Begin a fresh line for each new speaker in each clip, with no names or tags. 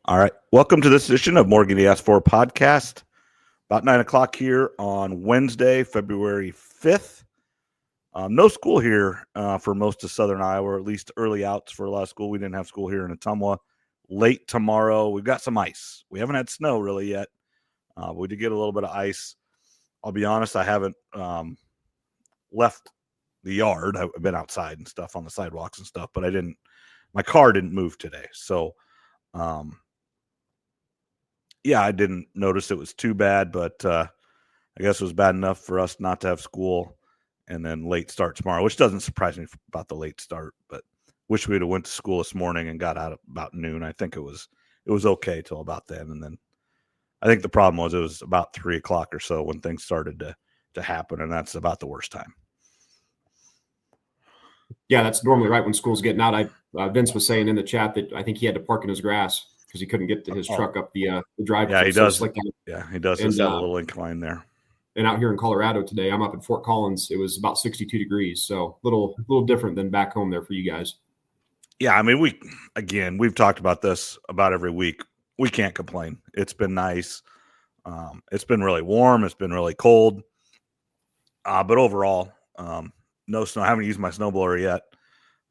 All right. Welcome to this edition of Morgan ES4 podcast. About 9 o'clock here on Wednesday, February 5th. No school here for most of Southern Iowa, or at least early outs for a lot of school. We didn't have school here in Ottumwa. Late tomorrow, we've got some ice. We haven't had snow really yet. We did get a little bit of ice. I'll be honest, I haven't left the yard. I've been outside and stuff on the sidewalks and stuff, but my car didn't move today. So, yeah, I didn't notice it was too bad, but I guess it was bad enough for us not to have school and then late start tomorrow, which doesn't surprise me about the late start, but wish we'd have went to school this morning and got out about noon. I think it was okay till about then. And then I think the problem was it was about 3 o'clock or so when things started to happen, and that's about the worst time.
Yeah, that's normally right when school's getting out. Vince was saying in the chat that I think he had to park in his grass because he couldn't get his truck up the drive.
Yeah, he does.
So
he does. Just have a little incline there.
And out here in Colorado today, I'm up in Fort Collins. It was about 62 degrees, so a little different than back home there for you guys.
Yeah, I mean, we've talked about this about every week. We can't complain. It's been nice. It's been really warm. It's been really cold. But overall, no snow. I haven't used my snowblower yet.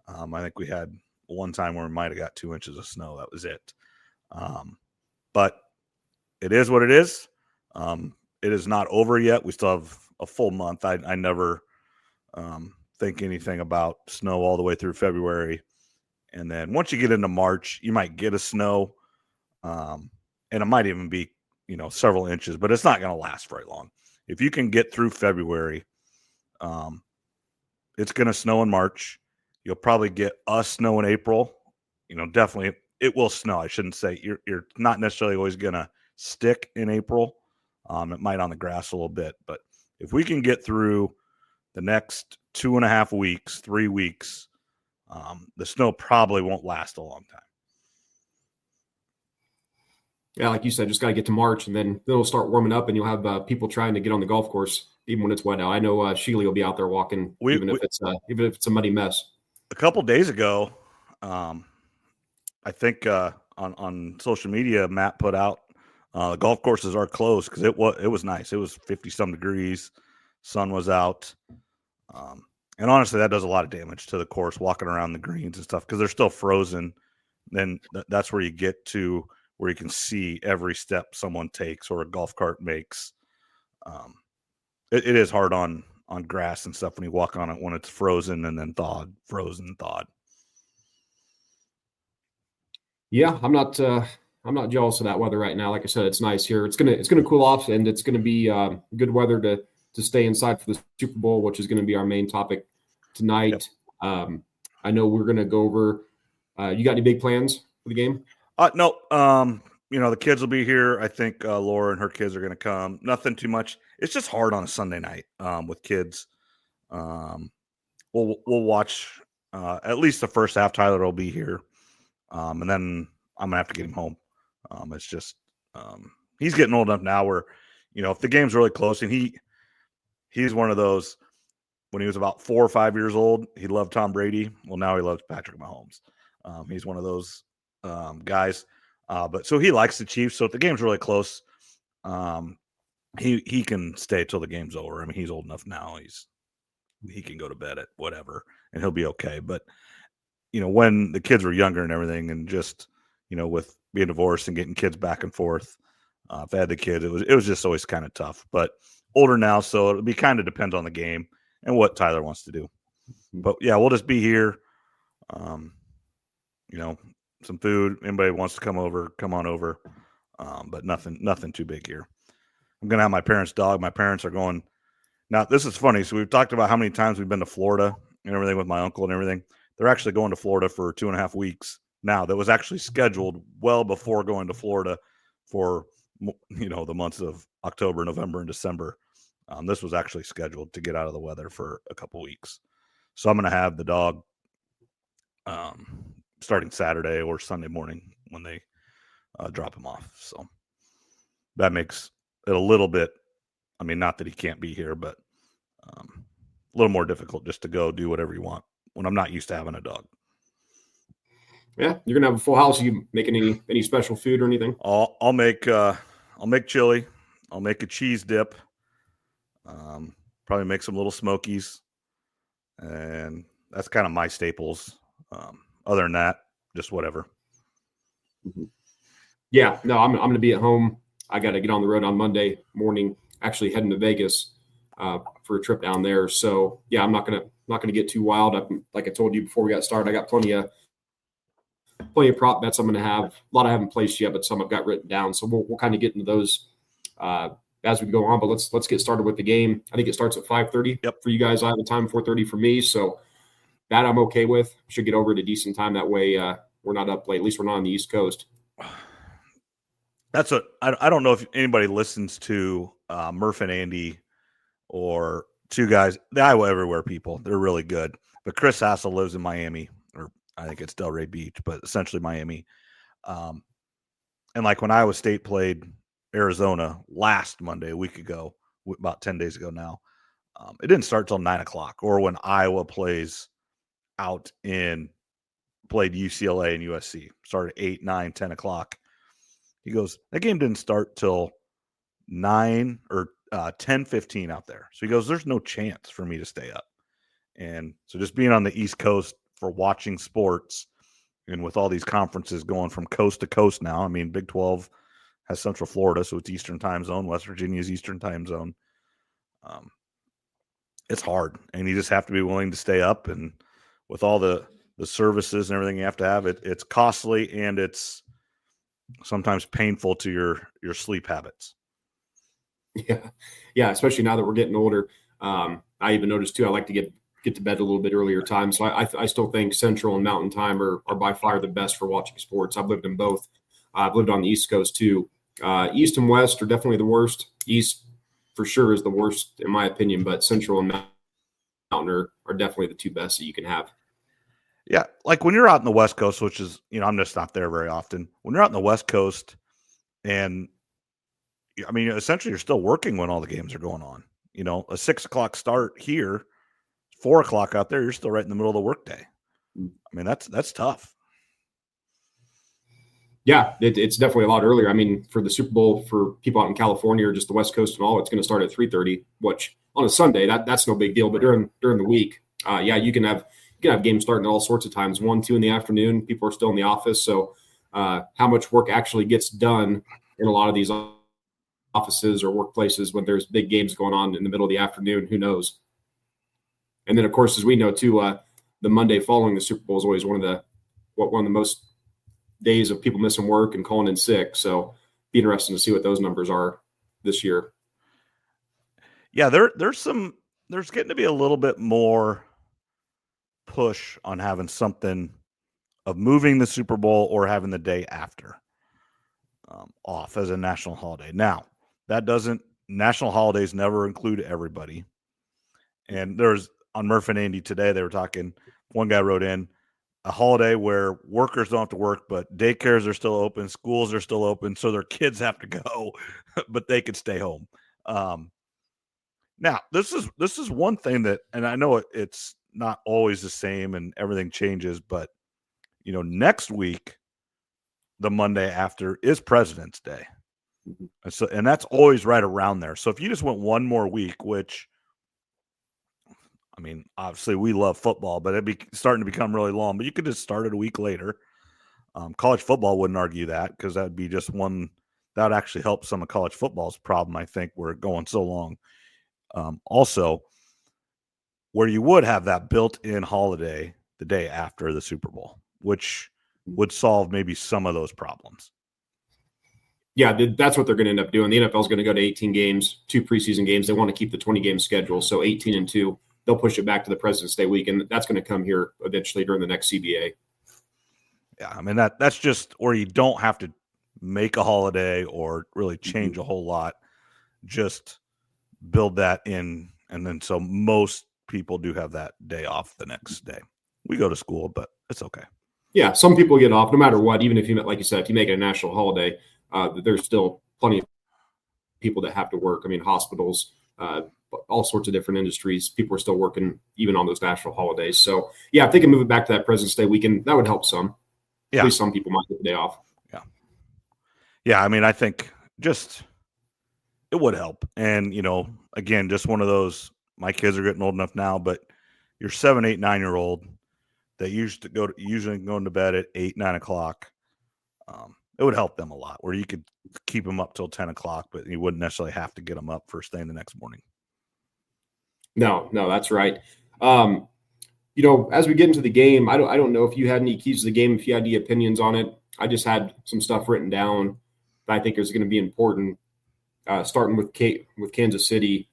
I think we had one time where we might have got 2 inches of snow. That was it. But it is what it is. It is not over yet. We still have a full month. I never think anything about snow all the way through February. And then once you get into March, you might get a snow. And it might even be, several inches, but it's not going to last very long. If you can get through February, it's going to snow in March. You'll probably get a snow in April. Definitely it will snow. I shouldn't say you're not necessarily always going to stick in April. It might on the grass a little bit, but if we can get through the next 2.5 weeks, 3 weeks, the snow probably won't last a long time.
Yeah, like you said, just got to get to March, and then it'll start warming up, and you'll have people trying to get on the golf course even when it's wet out. I know Sheely will be out there walking, even if it's a muddy mess.
A couple days ago, I think on social media, Matt put out the golf courses are closed because it was nice. It was 50-some degrees, sun was out, and honestly, that does a lot of damage to the course. Walking around the greens and stuff because they're still frozen. Then that's where you get to where you can see every step someone takes or a golf cart makes. It is hard on grass and stuff when you walk on it when it's frozen and then thawed, frozen, thawed.
Yeah, I'm not jealous of that weather right now. Like I said, it's nice here. It's gonna cool off, and it's gonna be good weather to stay inside for the Super Bowl, which is gonna be our main topic tonight. Yep. I know we're gonna go over. You got any big plans for the game?
No. The kids will be here. I think Laura and her kids are gonna come. Nothing too much. It's just hard on a Sunday night with kids. We'll watch at least the first half. Tyler will be here. And then I'm gonna have to get him home. It's just he's getting old enough now where, if the game's really close, and he's one of those when he was about 4 or 5 years old, he loved Tom Brady. Well, now he loves Patrick Mahomes. He's one of those guys. But so he likes the Chiefs. So if the game's really close, he can stay till the game's over. I mean, he's old enough now. He can go to bed at whatever, and he'll be okay. But when the kids were younger and everything, and just, with being divorced and getting kids back and forth, if I had the kids, it was just always kind of tough. But older now, so it'll be kind of depends on the game and what Tyler wants to do. But yeah, we'll just be here. Some food. Anybody wants to come on over. But nothing too big here. I'm gonna have my parents' dog. My parents are going. Now this is funny. So we've talked about how many times we've been to Florida and everything with my uncle and everything. They're actually going to Florida for 2.5 weeks now. That was actually scheduled well before going to Florida for, the months of October, November, and December. This was actually scheduled to get out of the weather for a couple weeks. So I'm going to have the dog starting Saturday or Sunday morning when they drop him off. So that makes it a little bit, not that he can't be here, but a little more difficult just to go do whatever you want when I'm not used to having a dog.
Yeah, you're gonna have a full house. Are you making any special food or anything?
I'll make chili. I'll make a cheese dip. Probably make some little smokies, and that's kind of my staples. Other than that, just whatever.
Mm-hmm. Yeah, no, I'm going to be at home. I got to get on the road on Monday morning. Actually, heading to Vegas for a trip down there. So yeah, I'm not gonna get too wild. Like I told you before we got started, I got plenty of prop bets I'm going to have. A lot I haven't placed yet, but some I've got written down. So we'll kind of get into those as we go on. But let's get started with the game. I think it starts at 5:30 for you guys. I have a time 4:30 for me, so that I'm okay with. Should get over at a decent time. That way we're not up late. At least we're not on the East Coast.
That's I don't know if anybody listens to Murph and Andy or two guys, the Iowa Everywhere people. They're really good. But Chris Hassel lives in Miami, or I think it's Delray Beach, but essentially Miami. And like when Iowa State played Arizona last Monday, a week ago, about 10 days ago now, it didn't start till 9 o'clock. Or when Iowa played UCLA and USC, started 8, 9, 10 o'clock. He goes, that game didn't start till 9 or 10:15 out there. So he goes, there's no chance for me to stay up. And so just being on the East Coast for watching sports, and with all these conferences going from coast to coast now, I mean, Big 12 has Central Florida, so it's Eastern time zone. West Virginia is Eastern time zone. It's hard, and you just have to be willing to stay up. And with all the services and everything you have to have, it's costly, and it's sometimes painful to your sleep habits.
Yeah, especially now that we're getting older. I even noticed too, I like to get to bed a little bit earlier time. So I still think Central and Mountain Time are by far the best for watching sports. I've lived in both. I've lived on the East Coast too. East and West are definitely the worst. East for sure is the worst in my opinion, but Central and Mountain are definitely the two best that you can have.
Yeah, like when you're out in the West Coast, which is, I'm just not there very often. When you're out in the West Coast, and I mean, essentially you're still working when all the games are going on. A 6 o'clock start here, 4 o'clock out there, you're still right in the middle of the workday. I mean, that's tough.
Yeah, it's definitely a lot earlier. I mean, for the Super Bowl, for people out in California or just the West Coast and all, it's going to start at 3:30, which on a Sunday, that's no big deal. But during the week, you can have games starting at all sorts of times, 1, 2 in the afternoon. People are still in the office. So how much work actually gets done in a lot of these offices or workplaces when there's big games going on in the middle of the afternoon, who knows? And then, of course, as we know too, the Monday following the Super Bowl is always one of the most days of people missing work and calling in sick. So be interesting to see what those numbers are this year.
Yeah, there's getting to be a little bit more push on having something of moving the Super Bowl or having the day after off as a national holiday. Now, national holidays never include everybody. And there's on Murph and Andy today, they were talking, one guy wrote in, a holiday where workers don't have to work, but daycares are still open, schools are still open, so their kids have to go, but they could stay home. Now, this is one thing that, and I know it's not always the same and everything changes, but next week, the Monday after is President's Day, and that's always right around there. So if you just went one more week, which, I mean, obviously we love football, but it'd be starting to become really long. But you could just start it a week later. College football wouldn't argue that, because that would be just one that would actually help some of college football's problem. I think we're going so long. Also, where you would have that built-in holiday the day after the Super Bowl, which would solve maybe some of those problems.
Yeah, that's what they're going to end up doing. The NFL is going to go to 18 games, 2 preseason games. They want to keep the 20-game schedule, so 18 and 2. They'll push it back to the President's Day week, and that's going to come here eventually during the next CBA.
Yeah, I mean, that's just where you don't have to make a holiday or really change a whole lot. Just build that in, and then so most people do have that day off the next day. We go to school, but it's okay.
Yeah, some people get off no matter what. Even if you, like you said, if you make it a national holiday, there's still plenty of people that have to work. I mean, hospitals, all sorts of different industries. People are still working even on those national holidays. So, yeah, if they can move it back to that President's Day weekend, that would help some. At least some people might get the day off.
Yeah. I mean, I think just it would help. And, again, just one of those, my kids are getting old enough now, but your 7, 8, 9-year-old that usually going to bed at 8, 9 o'clock, it would help them a lot where you could keep them up till 10 o'clock, but you wouldn't necessarily have to get them up first thing the next morning.
No, that's right. As we get into the game, I don't know if you had any keys to the game, if you had any opinions on it. I just had some stuff written down that I think is going to be important. Starting with Kansas City,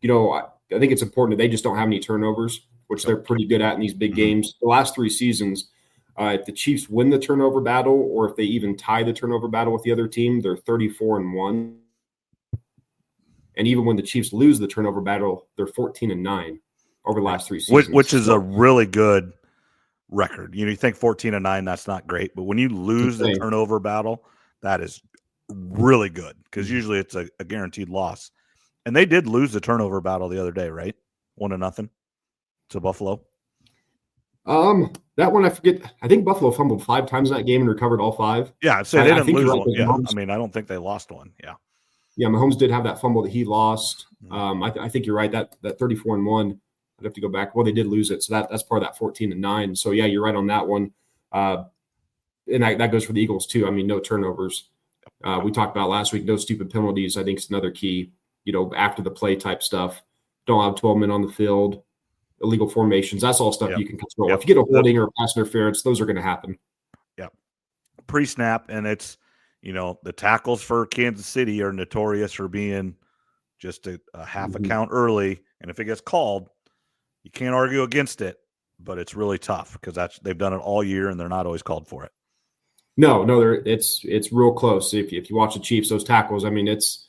I think it's important that they just don't have any turnovers, which they're pretty good at in these big games. The last 3 seasons, if the Chiefs win the turnover battle or if they even tie the turnover battle with the other team, they're 34-1. And even when the Chiefs lose the turnover battle, they're 14-9 over the last 3 seasons.
Which is a really good record. You think 14-9, that's not great. But when you lose the turnover battle, that is really good because usually it's a guaranteed loss. And they did lose the turnover battle the other day, right? 1-0 to Buffalo.
That one I forget. I think Buffalo fumbled 5 times in that game and recovered all 5.
Yeah, so they didn't lose one. Yeah, I mean, I don't think they lost one. Yeah,
Mahomes did have that fumble that he lost. I think you're right. That 34-1. I'd have to go back. Well, they did lose it, so that's part of that 14-9. So yeah, you're right on that one. And that goes for the Eagles too. I mean, no turnovers. We talked about last week. No stupid penalties. I think is another key. After the play type stuff. Don't have 12 men on the field. Illegal formations. That's all stuff you can control. If you get a holding or a pass interference, those are going to happen.
Yeah. Pre-snap, and it's the tackles for Kansas City are notorious for being just a half a count early, and if it gets called, you can't argue against it, but it's really tough because they've done it all year and they're not always called for it.
No, it's real close. If you watch the Chiefs, those tackles, I mean, it's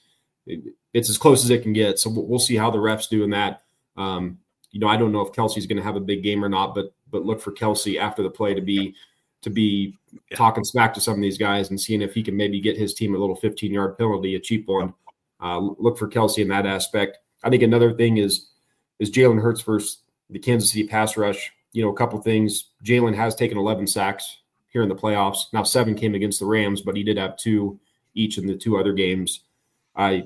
as close as it can get. So we'll see how the refs do in that. I don't know if Kelsey's going to have a big game or not, but look for Kelsey after the play to be talking smack to some of these guys and seeing if he can maybe get his team a little 15-yard penalty, a cheap one. Look for Kelsey in that aspect. I think another thing is Jalen Hurts versus the Kansas City pass rush. A couple things. Jalen has taken 11 sacks here in the playoffs. Now 7 came against the Rams, but he did have 2 each in the 2 other games.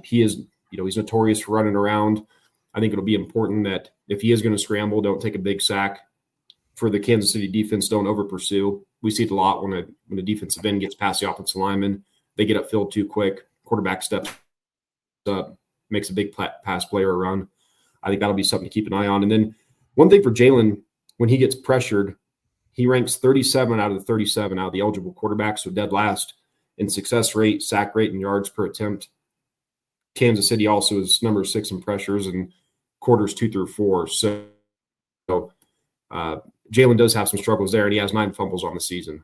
He is, he's notorious for running around. I think it'll be important that if he is going to scramble, don't take a big sack. For the Kansas City defense, don't over pursue. We see it a lot when a defensive end gets past the offensive lineman. They get upfield too quick. Quarterback steps up, makes a big pass play or run. I think that'll be something to keep an eye on. And then one thing for Jalen, when he gets pressured, he ranks 37 out of the 37 out of the eligible quarterbacks, so dead last in success rate, sack rate, and yards per attempt. Kansas City also is number 6 in pressures and quarters 2 through 4. So Jalen does have some struggles there, and he has 9 fumbles on the season.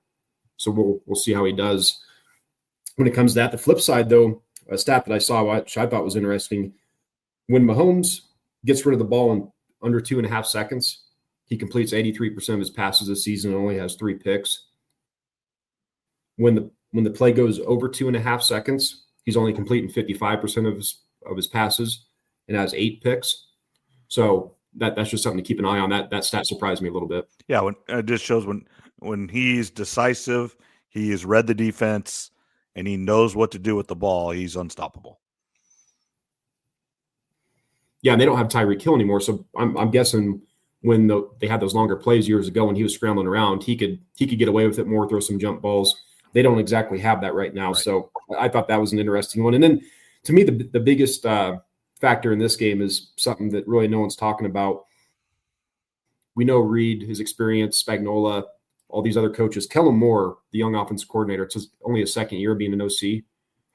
So we'll see how he does when it comes to that. The flip side, though, a stat that I saw, which I thought was interesting, when Mahomes gets rid of the ball in under 2.5 seconds, he completes 83% of his passes this season and only has 3 picks. When the play goes over 2.5 seconds, he's only completing 55% of his passes and has 8 picks. So that's just something to keep an eye on. That stat surprised me a little bit.
Yeah, it just shows when he's decisive, he has read the defense, and he knows what to do with the ball. He's unstoppable.
Yeah, and they don't have Tyreek Hill anymore, so I'm guessing when they had those longer plays years ago when he was scrambling around, he could get away with it more, throw some jump balls. They don't exactly have that right now, so I thought that was an interesting one. And then to me, the biggest factor in this game is something that really no one's talking about. We know Reed, his experience, Spagnuolo, all these other coaches. Kellen Moore, the young offensive coordinator, it's only his second year being an OC.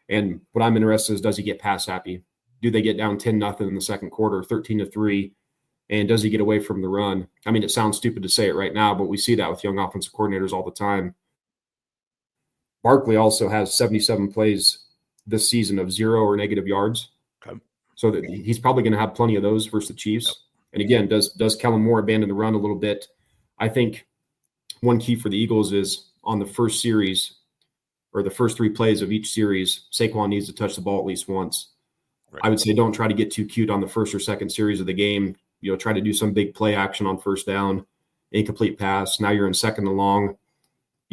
And what I'm interested in is, does he get pass happy? Do they get down 10-0 in the second quarter, 13-3? And does he get away from the run? I mean, it sounds stupid to say it right now, but we see that with young offensive coordinators all the time. Barkley also has 77 plays this season of 0 or negative yards.
Okay.
So that he's probably going to have plenty of those versus the Chiefs. Yep. And again, does Kellen Moore abandon the run a little bit? I think one key for the Eagles is on the first series or the first 3 plays of each series, Saquon needs to touch the ball at least once. Right. I would say don't try to get too cute on the first or second series of the game. Try to do some big play action on first down, incomplete pass. Now you're in second and long.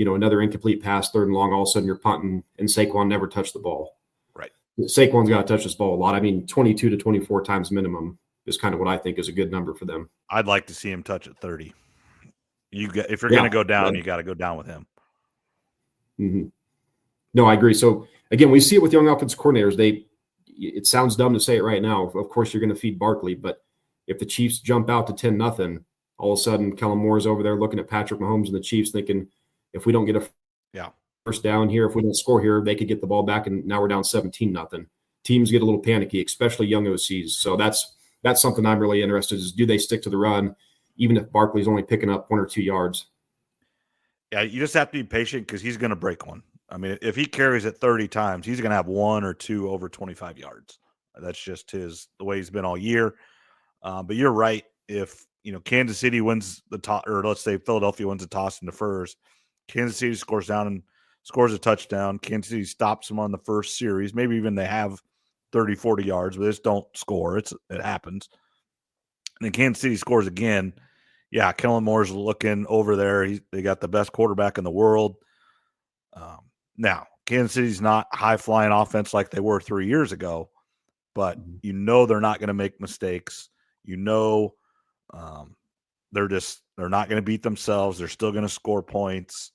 another incomplete pass, 3rd and long, all of a sudden you're punting and Saquon never touched the ball.
Right.
Saquon's got to touch this ball a lot. I mean, 22 to 24 times minimum is kind of what I think is a good number for them.
I'd like to see him touch at 30. If you're going to go down, you got to go down with him.
Mm-hmm. No, I agree. So again, we see it with young offensive coordinators. It sounds dumb to say it right now. Of course, you're going to feed Barkley, but if the Chiefs jump out to 10-0, all of a sudden Kellen Moore's over there looking at Patrick Mahomes and the Chiefs thinking, if we don't get a first down here, if we don't score here, they could get the ball back, and now we're down 17-0. Teams get a little panicky, especially young OCs. So that's something I'm really interested in, is do they stick to the run, even if Barkley's only picking up 1 or 2 yards?
Yeah, you just have to be patient because he's going to break one. I mean, if he carries it 30 times, he's going to have 1 or 2 over 25 yards. That's just the way he's been all year. But you're right. If Kansas City wins the toss, or let's say Philadelphia wins the toss and defers, Kansas City scores down and scores a touchdown. Kansas City stops them on the first series. Maybe even they have 30, 40 yards, but they just don't score. It happens. And then Kansas City scores again. Yeah, Kellen Moore's looking over there. They got the best quarterback in the world. Now, Kansas City's not high-flying offense like they were 3 years ago, but they're not going to make mistakes. They're not going to beat themselves. They're still going to score points.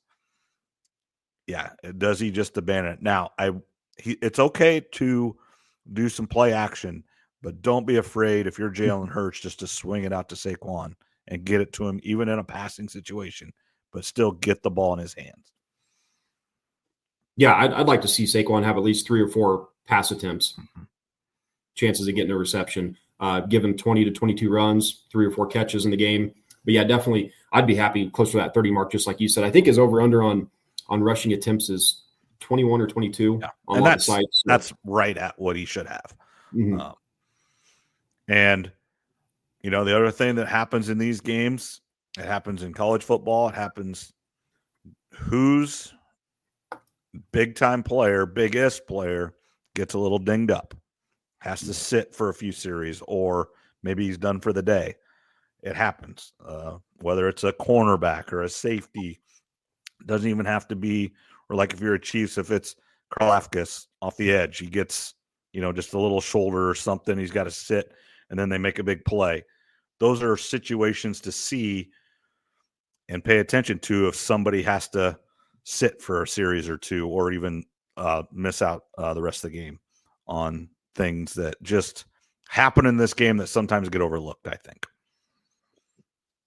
Yeah, does he just abandon it? Now, it's okay to do some play action, but don't be afraid if you're Jalen Hurts just to swing it out to Saquon and get it to him, even in a passing situation, but still get the ball in his hands.
Yeah, I'd like to see Saquon have at least 3 or 4 pass attempts, chances of getting a reception, give him 20 to 22 runs, 3 or 4 catches in the game. But yeah, definitely, I'd be happy close to that 30 mark, just like you said. I think his over-under on rushing attempts is 21 or 22 on
and
the sites. So.
That's right at what he should have.
Mm-hmm.
And the other thing that happens in these games, it happens in college football, it happens whose big-time player, biggest player, gets a little dinged up, has to sit for a few series, or maybe he's done for the day. It happens. Whether it's a cornerback or a safety, doesn't even have to be, or like if you're a Chiefs, if it's Karlaftis off the edge, he gets, just a little shoulder or something, he's got to sit, and then they make a big play. Those are situations to see and pay attention to if somebody has to sit for a series or 2, or even miss out the rest of the game on things that just happen in this game that sometimes get overlooked, I think.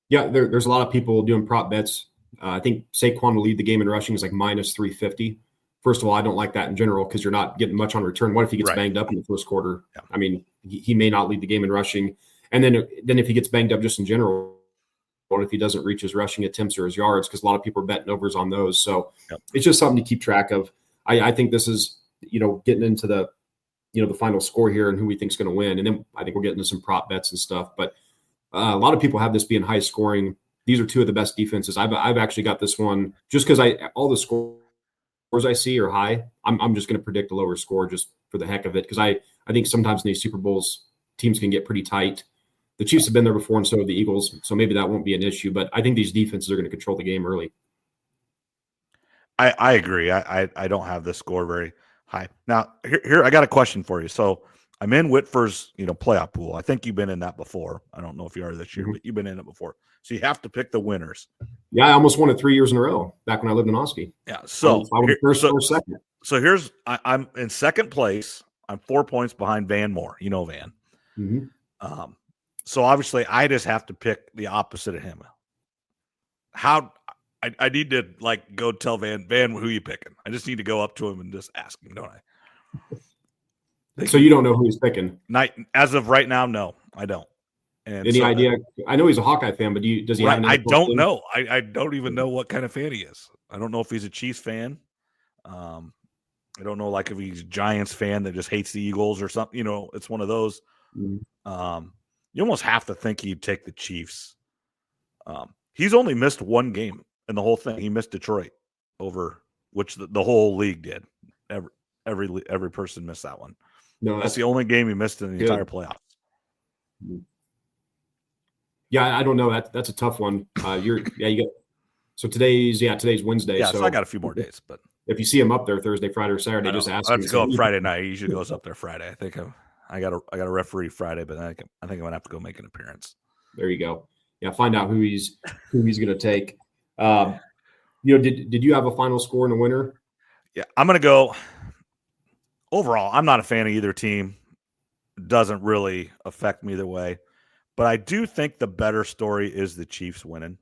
Yeah, there's a lot of people doing prop bets. I think Saquon will lead the game in rushing is like minus 350. First of all, I don't like that in general because you're not getting much on return. What if he gets banged up in the first quarter? Yeah. I mean, he may not lead the game in rushing. And then if he gets banged up just in general, what if he doesn't reach his rushing attempts or his yards? Because a lot of people are betting overs on those. So It's just something to keep track of. I think this is, getting into the, the final score here and who we think is going to win. And then I think we're getting into some prop bets and stuff. But a lot of people have this being high scoring. These are 2 of the best defenses. I've actually got this one just because all the scores I see are high. I'm just going to predict a lower score just for the heck of it, because I think sometimes in these Super Bowls teams can get pretty tight. The Chiefs have been there before, and so have the Eagles, so maybe that won't be an issue. But I think these defenses are going to control the game early.
I agree. I don't have this score very high. Now, here I got a question for you. So I'm in Whitford's playoff pool. I think you've been in that before. I don't know if you are this year, but you've been in it before. So you have to pick the winners.
Yeah, I almost won it 3 years in a row back when I lived in Oski.
Yeah, so
I was first or second.
So here's I'm in second place. I'm 4 points behind Van Moore. Van.
Mm-hmm.
So obviously, I just have to pick the opposite of him. How I need to go tell Van who you picking. I just need to go up to him and just ask him, don't I?
So you don't know who he's picking?
As of right now, no, I don't. And
any idea? I know he's a Hawkeye fan, but does he have?
I don't know. I don't even know what kind of fan he is. I don't know if he's a Chiefs fan. I don't know, if he's a Giants fan that just hates the Eagles or something. It's one of those.
Mm-hmm.
You almost have to think he'd take the Chiefs. He's only missed 1 game in the whole thing. He missed Detroit, over which the whole league did. Every person missed that one.
No,
that's the only game he missed in the entire playoffs.
Yeah, I don't know. That's a tough one. You got So today's Wednesday.
Yeah,
so
so I got a few more days, but
if you see him up there Thursday, Friday, or Saturday, just ask
I
him.
have to go up Friday night. He usually goes up there Friday. I got a referee Friday, but I think I'm gonna have to go make an appearance.
There you go. Yeah, find out who he's gonna take. Did you have a final score in the winner?
Yeah, I'm gonna go. Overall, I'm not a fan of either team. Doesn't really affect me either way. But I do think the better story is the Chiefs winning.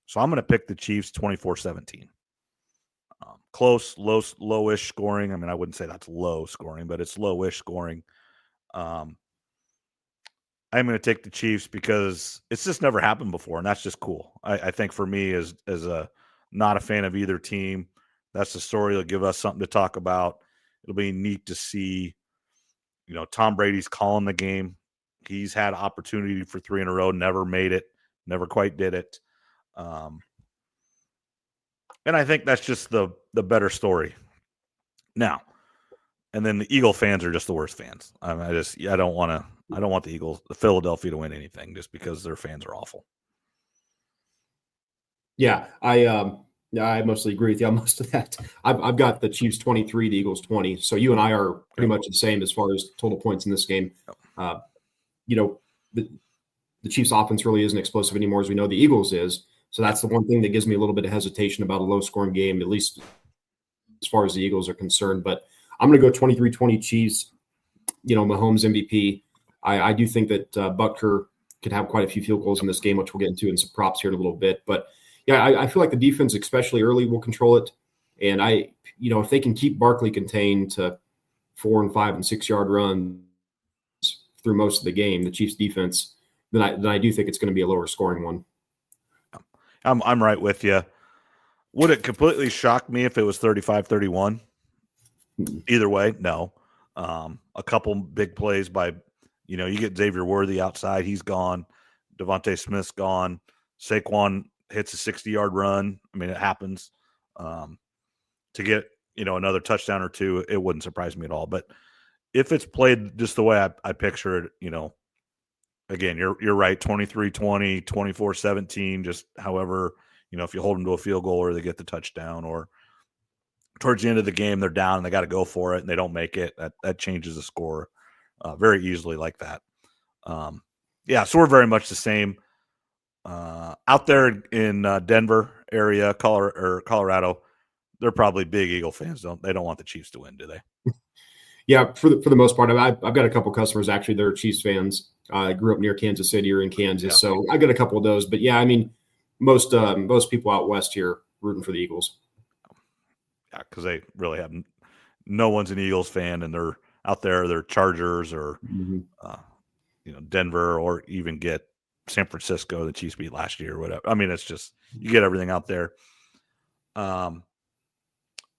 So I'm going to pick the Chiefs 24-17. Close, lowish scoring. I mean, I wouldn't say that's low scoring, but it's lowish scoring. I'm going to take the Chiefs because it's just never happened before, and that's just cool. I think for me, as a not a fan of either team, that's the story. It'll give us something to talk about. It'll be neat to see. Tom Brady's calling the game. He's had opportunity for 3 in a row, never made it, never quite did it. And I think that's just the better story. Now, and then the Eagle fans are just the worst fans. I don't want the Philadelphia to win anything just because their fans are awful.
Yeah, I mostly agree with you on most of that. I've got the Chiefs 23, the Eagles 20. So you and I are pretty much the same as far as total points in this game. The Chiefs offense really isn't explosive anymore, as we know the Eagles is. So that's the one thing that gives me a little bit of hesitation about a low-scoring game, at least as far as the Eagles are concerned. But I'm going to go 23-20 Chiefs. Mahomes MVP. I do think that Butker could have quite a few field goals in this game, which we'll get into in some props here in a little bit. But yeah, I feel like the defense, especially early, will control it. And if they can keep Barkley contained to 4 and 5 and 6 yard runs through most of the game, the Chiefs defense, then I do think it's going to be a lower scoring one.
I'm right with you. Would it completely shock me if it was 35-31? Either way, no. A couple big plays by, you get Xavier Worthy outside. He's gone. Devontae Smith's gone. Saquon hits a 60-yard run. I mean, it happens. To get, another touchdown or two, it wouldn't surprise me at all. But if it's played just the way I picture it, again, you're right, 23-20, 24-17, just however, if you hold them to a field goal or they get the touchdown, or towards the end of the game they're down and they got to go for it and they don't make it, that changes the score very easily like that. So we're very much the same. Out there in Denver area, Colorado, they're probably big Eagle fans. They don't want the Chiefs to win, do they?
Yeah, for the most part, I've got a couple customers actually. They're Chiefs fans. I grew up near Kansas City or in Kansas, so I got a couple of those. But yeah, I mean, most people out west here rooting for the Eagles.
Yeah, because they really have no one's an Eagles fan, and they're out there. They're Chargers or Denver, or even get San Francisco. The Chiefs beat last year, or whatever. I mean, it's just you get everything out there. But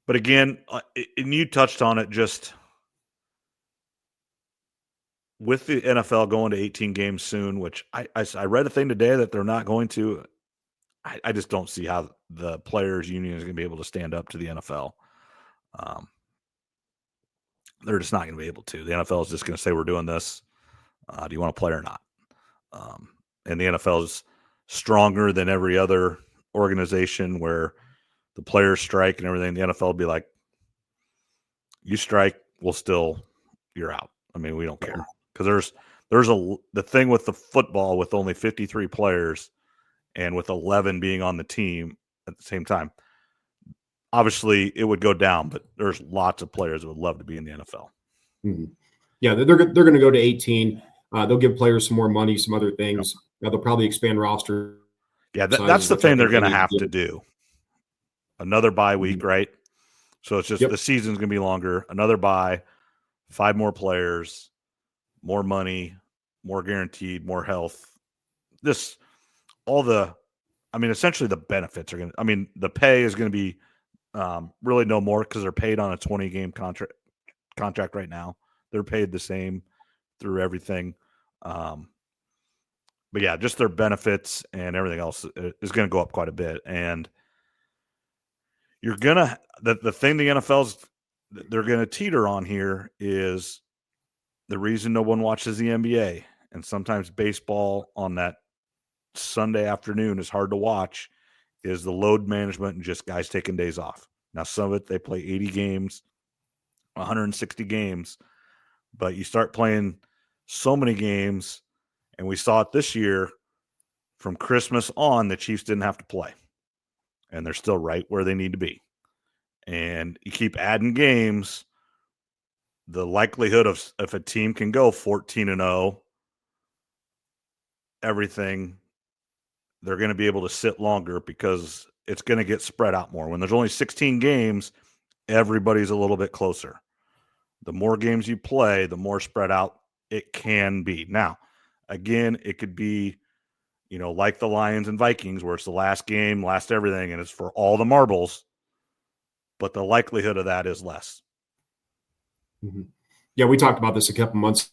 again, and you touched on it, just with the NFL going to 18 games soon, which I read a thing today that they're not going to. I just don't see how the players' union is going to be able to stand up to the NFL. They're just not going to be able to. The NFL is just going to say, we're doing this. Do you want to play or not? And the NFL is stronger than every other organization where the players strike and everything. The NFL will be like, you strike, you're out. I mean, we don't care. Because the thing with the football with only 53 players and with 11 being on the team at the same time, obviously it would go down, but there's lots of players that would love to be in the NFL.
Mm-hmm. Yeah, they're going to go to 18. They'll give players some more money, some other things. They'll probably expand roster.
Yeah, that's the thing they're going to have to do. Another bye week, right? So it's just the season's going to be longer. Another bye, 5 more players, more money, more guaranteed, more health. Essentially the benefits are going to, the pay is going to be really no more because they're paid on a 20-game contract right now. They're paid the same through everything. But yeah, just their benefits and everything else is going to go up quite a bit. And you're going to, the thing the NFL's, they're going to teeter on here is the reason no one watches the NBA. And sometimes baseball on that Sunday afternoon is hard to watch, is the load management and just guys taking days off. Now, some of it, they play 80 games, 160 games, but you start playing so many games, and we saw it this year from Christmas on, the Chiefs didn't have to play, and they're still right where they need to be. And you keep adding games, the likelihood of if a team can go 14-0, everything, they're going to be able to sit longer because it's going to get spread out more. When there's only 16 games, everybody's a little bit closer. The more games you play, the more spread out it can be. Now, again, it could be, like the Lions and Vikings, where it's the last game, last everything, and it's for all the marbles. But the likelihood of that is less.
Mm-hmm. Yeah, we talked about this a couple months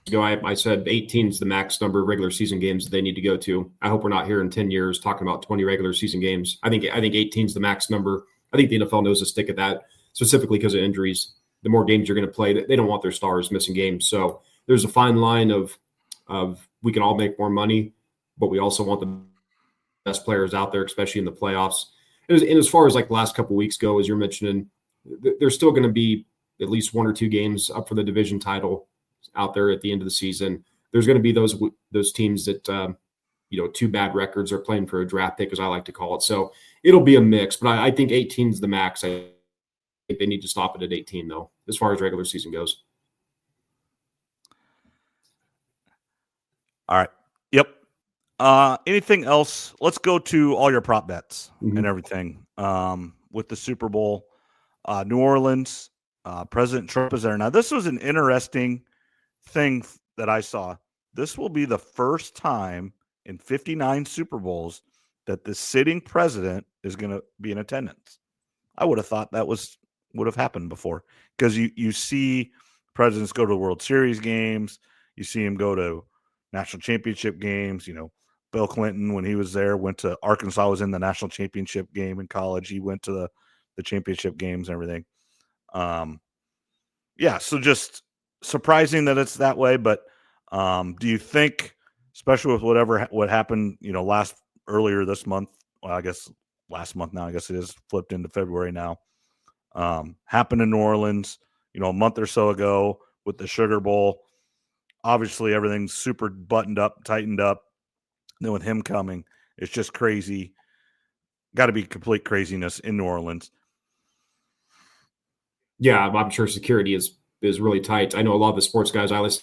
ago. I said 18 is the max number of regular season games that they need to go to. I hope we're not here in 10 years talking about 20 regular season games. I think 18 is the max number. I think the NFL knows to stick at that, specifically because of injuries. The more games you're going to play, they don't want their stars missing games. So there's a fine line of we can all make more money, but we also want the best players out there, especially in the playoffs. And as far as like the last couple of weeks go, as you're mentioning, there's still going to be at least 1 or 2 games up for the division title out there at the end of the season. There's going to be those teams that, 2 bad records are playing for a draft pick, as I like to call it. So it'll be a mix, but I think 18 is the max. I think they need to stop it at 18, though, as far as regular season goes.
All right. Yep. Anything else? Let's go to all your prop bets and everything. With the Super Bowl, New Orleans, President Trump is there. Now, this was an interesting thing that I saw. This will be the first time in 59 Super Bowls that the sitting president is going to be in attendance. I would have thought that would have happened before, because you see presidents go to World Series games. You see him go to national championship games. Bill Clinton, when he was there, went to Arkansas, was in the national championship game in college. He went to the championship games and everything. So just surprising that it's that way. But do you think, especially with what happened, earlier this month, well, I guess last month now, I guess it is flipped into February now, happened in New Orleans, a month or so ago with the Sugar Bowl. Obviously, everything's super buttoned up, tightened up. Then with him coming, it's just crazy. Got to be complete craziness in New Orleans.
Yeah, I'm sure security is really tight. I know a lot of the sports guys I listen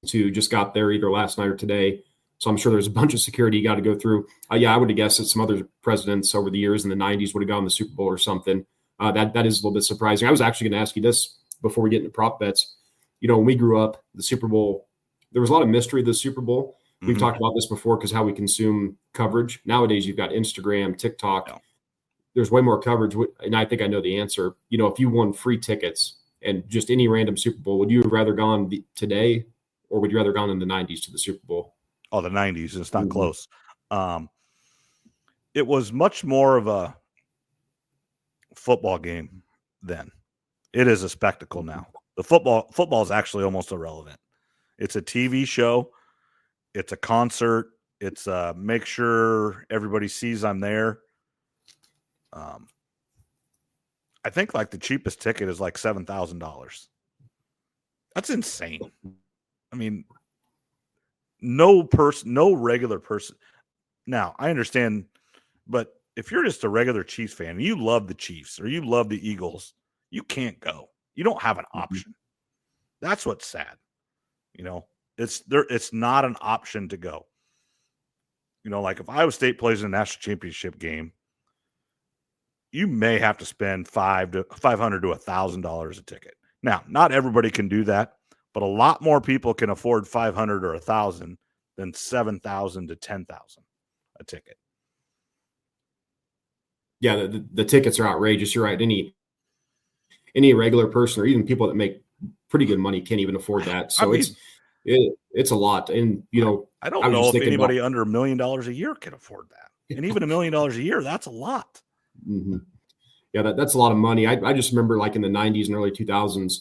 to just got there either last night or today. So I'm sure there's a bunch of security you got to go through. I would have guessed that some other presidents over the years in the 90s would have gone to the Super Bowl or something. That is a little bit surprising. I was actually going to ask you this before we get into prop bets. When we grew up, the Super Bowl, there was a lot of mystery to the Super Bowl. We've talked about this before because how we consume coverage. Nowadays, you've got Instagram, TikTok. Yeah. There's way more coverage. And I think I know the answer. If you won free tickets and just any random Super Bowl, would you have rather gone today, or would you rather gone in the 90s to the Super Bowl?
Oh, the 90s. It's not close. It was much more of a football game then. It is a spectacle now. The football is actually almost irrelevant. It's a TV show. It's a concert. It's make sure everybody sees I'm there. I think like the cheapest ticket is like $7,000. That's insane. I mean, no regular person. Now, I understand, but if you're just a regular Chiefs fan and you love the Chiefs or you love the Eagles, you can't go. You don't have an option. That's what's sad. It's not an option to go. Like if Iowa State plays in a national championship game, you may have to spend $500 to $1,000 a ticket. Now, not everybody can do that, but a lot more people can afford $500 or $1,000 than $7,000 to $10,000 a ticket.
Yeah, the tickets are outrageous. You're right. Any regular person or even people that make pretty good money can't even afford that. So it's a lot. And
I don't know if anybody under $1 million a year can afford that. And even $1 million a year, that's a lot.
Mm-hmm. Yeah, that's a lot of money. I just remember like in the 90s and early 2000s,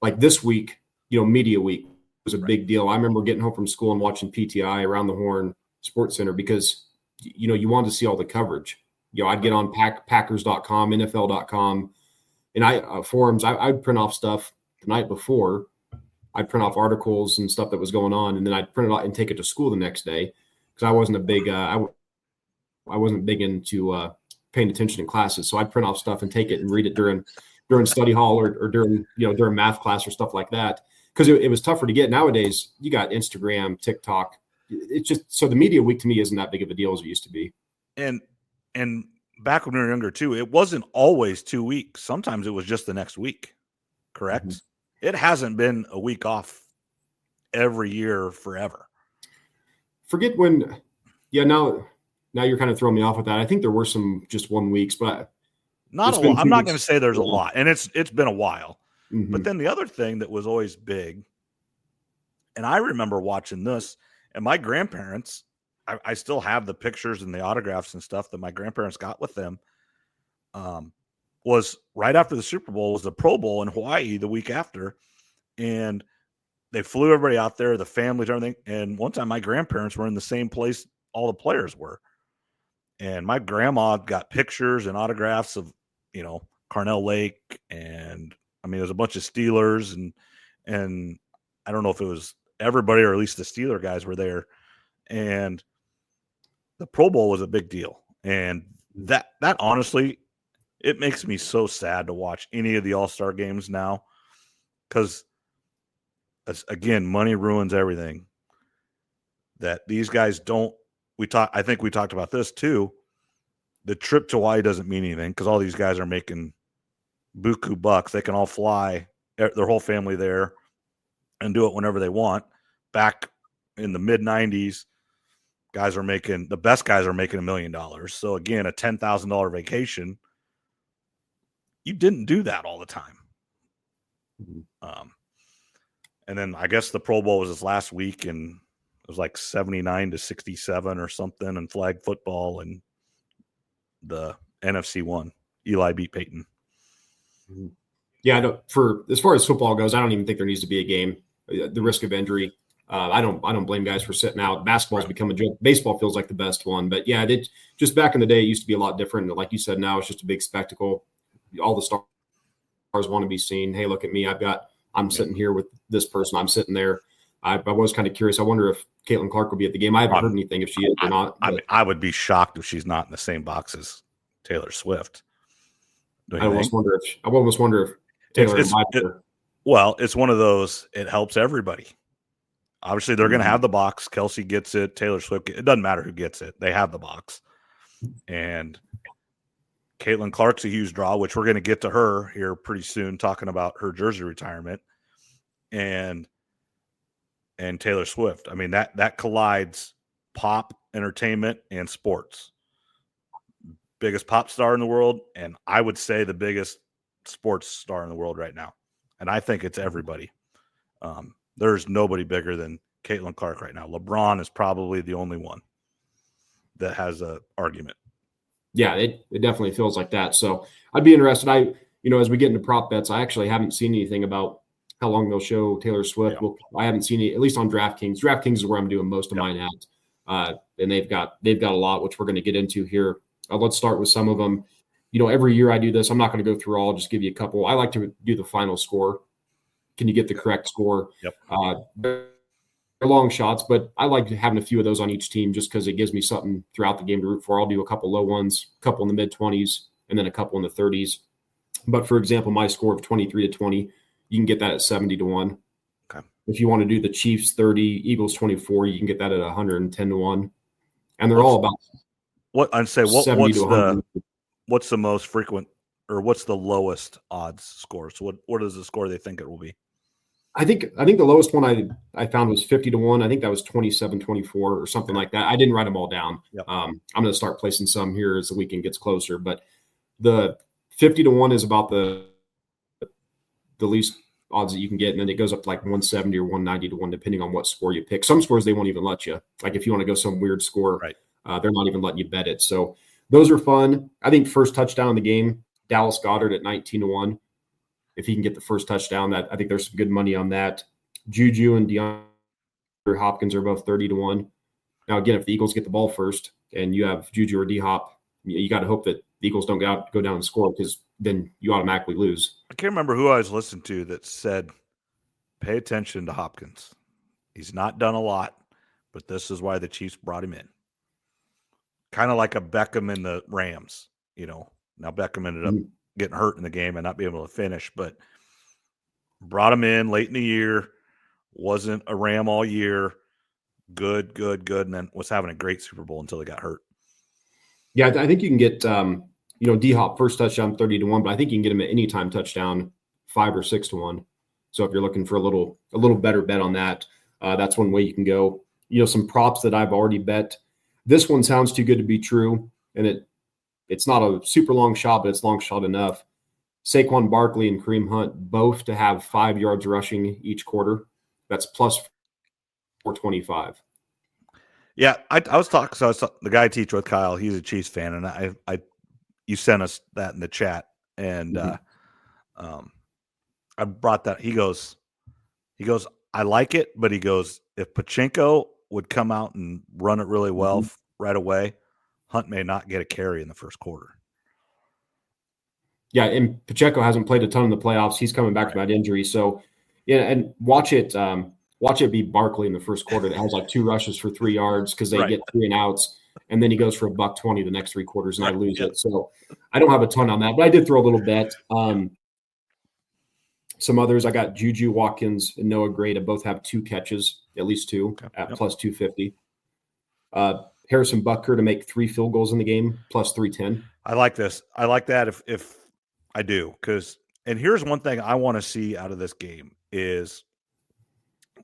like this week, media week was a big deal. I remember getting home from school and watching PTI Around the Horn Sports Center because you wanted to see all the coverage. I'd get on Packers.com, NFL.com, and forums. I'd print off stuff the night before. I'd print off articles and stuff that was going on, and then I'd print it out and take it to school the next day because I wasn't a big I wasn't big into paying attention in classes. So I'd print off stuff and take it and read it during study hall or during math class or stuff like that because it was tougher to get. Nowadays, you got Instagram, TikTok. It's just so the media week to me isn't that big of a deal as it used to be.
And back when we were younger too, it wasn't always 2 weeks. Sometimes it was just the next week. Correct. Mm-hmm. It hasn't been a week off every year forever.
Forget when, now you're kind of throwing me off with that. I think there were some just 1 weeks, but
not a lot. I'm not going to say there's a lot, and it's been a while. Mm-hmm. But then the other thing that was always big, and I remember watching this, and my grandparents, I still have the pictures and the autographs and stuff that my grandparents got with them. Was right after the Super Bowl was the Pro Bowl in Hawaii the week after. And they flew everybody out there, the families, everything. And one time my grandparents were in the same place all the players were. And my grandma got pictures and autographs of, Carnell Lake. And there's a bunch of Steelers and I don't know if it was everybody or at least the Steeler guys were there. And the Pro Bowl was a big deal. And that honestly, it makes me so sad to watch any of the All-Star games now because, again, money ruins everything. That these guys don't – I think we talked about this too. The trip to Hawaii doesn't mean anything because all these guys are making buku bucks. They can all fly their whole family there and do it whenever they want. Back in the mid-'90s, the best guys are making $1 million. So, again, a $10,000 vacation – you didn't do that all the time. And then I guess the Pro Bowl was this last week, and it was like 79-67 or something in flag football, and the NFC won. Eli beat Peyton.
Yeah, for as far as football goes, I don't even think there needs to be a game. The risk of injury, I don't blame guys for sitting out. Basketball's become a joke. Baseball feels like the best one, but yeah, just back in the day, it used to be a lot different. Like you said, now it's just a big spectacle. All the stars want to be seen. Hey, look at me. I'm sitting here with this person. I'm sitting there. I was kind of curious. I wonder if Caitlin Clark will be at the game. I haven't heard anything if she is or not.
I would be shocked if she's not in the same box as Taylor Swift.
I almost wonder if Taylor
it's one of those, it helps everybody. Obviously, they're going to have the box. Kelsey gets it. Taylor Swift. It doesn't matter who gets it. They have the box. And Caitlin Clark's a huge draw, which we're going to get to her here pretty soon, talking about her jersey retirement, and Taylor Swift. That collides pop, entertainment, and sports. Biggest pop star in the world, and I would say the biggest sports star in the world right now. And I think it's everybody. There's nobody bigger than Caitlin Clark right now. LeBron is probably the only one that has an argument.
Yeah, it definitely feels like that. So I'd be interested. As we get into prop bets, I actually haven't seen anything about how long they'll show Taylor Swift. Yeah. I haven't seen it, at least on DraftKings. DraftKings is where I'm doing most of mine at. And they've got a lot, which we're going to get into here. Let's start with some of them. Every year I do this. I'm not going to go through all, just give you a couple. I like to do the final score. Can you get the correct score?
Yep.
Long shots, but I like having a few of those on each team just because it gives me something throughout the game to root for. I'll do a couple low ones, a couple in the mid-20s, and then a couple in the 30s. But for example, my score of 23-20, you can get that at 70-1.
Okay.
If you want to do the Chiefs 30, Eagles 24, you can get that at 110-1. And they're all about
what's the most frequent, or what's the lowest odds score? So what is the score they think it will be?
I think the lowest one I found was 50-1. I think that was 27-24 or something like that. I didn't write them all down.
Yep.
I'm going to start placing some here as the weekend gets closer. But the 50-1 is about the least odds that you can get, and then it goes up to like 170 or 190-1 depending on what score you pick. Some scores they won't even let you. Like if you want to go some weird score,
right?
They're not even letting you bet it. So those are fun. I think first touchdown in the game, Dallas Goedert at 19-1. If he can get the first touchdown, I think there's some good money on that. Juju and DeAndre Hopkins are both 30-1. Now, again, if the Eagles get the ball first, and you have Juju or D-Hop, you got to hope that the Eagles don't go down and score, because then you automatically lose.
I can't remember who I was listening to that said, pay attention to Hopkins. He's not done a lot, but this is why the Chiefs brought him in. Kind of like a Beckham in the Rams, Now Beckham ended up getting hurt in the game and not being able to finish, but brought him in late in the year, wasn't a Ram all year, good, and then was having a great Super Bowl until he got hurt.
Yeah, I think you can get, D-Hop first touchdown 30-1, but I think you can get him at any time touchdown 5 or 6-1. So if you're looking for a little better bet on that, that's one way you can go. Some props that I've already bet. This one sounds too good to be true, and it's not a super long shot, but it's long shot enough. Saquon Barkley and Kareem Hunt both to have 5 yards rushing each quarter. That's plus 425.
Yeah, I was talking. So the guy I teach with, Kyle, he's a Chiefs fan, and you sent us that in the chat, and I brought that. He goes, I like it, but he goes, if Pachenko would come out and run it really well right away, Hunt may not get a carry in the first quarter.
Yeah, and Pacheco hasn't played a ton in the playoffs. He's coming back from that injury. So, yeah, and watch it be Barkley in the first quarter that has like 2 rushes for 3 yards because they get 3 and outs, and then he goes for $120 the next 3 quarters, and I lose it. So I don't have a ton on that, but I did throw a little bet. Some others, I got Juju, Watkins, and Noah Gray to both have 2 catches, at least 2, at plus 250. Harrison Butker to make 3 field goals in the game, plus 310.
I like this. I like that if I do, and here's one thing I want to see out of this game is,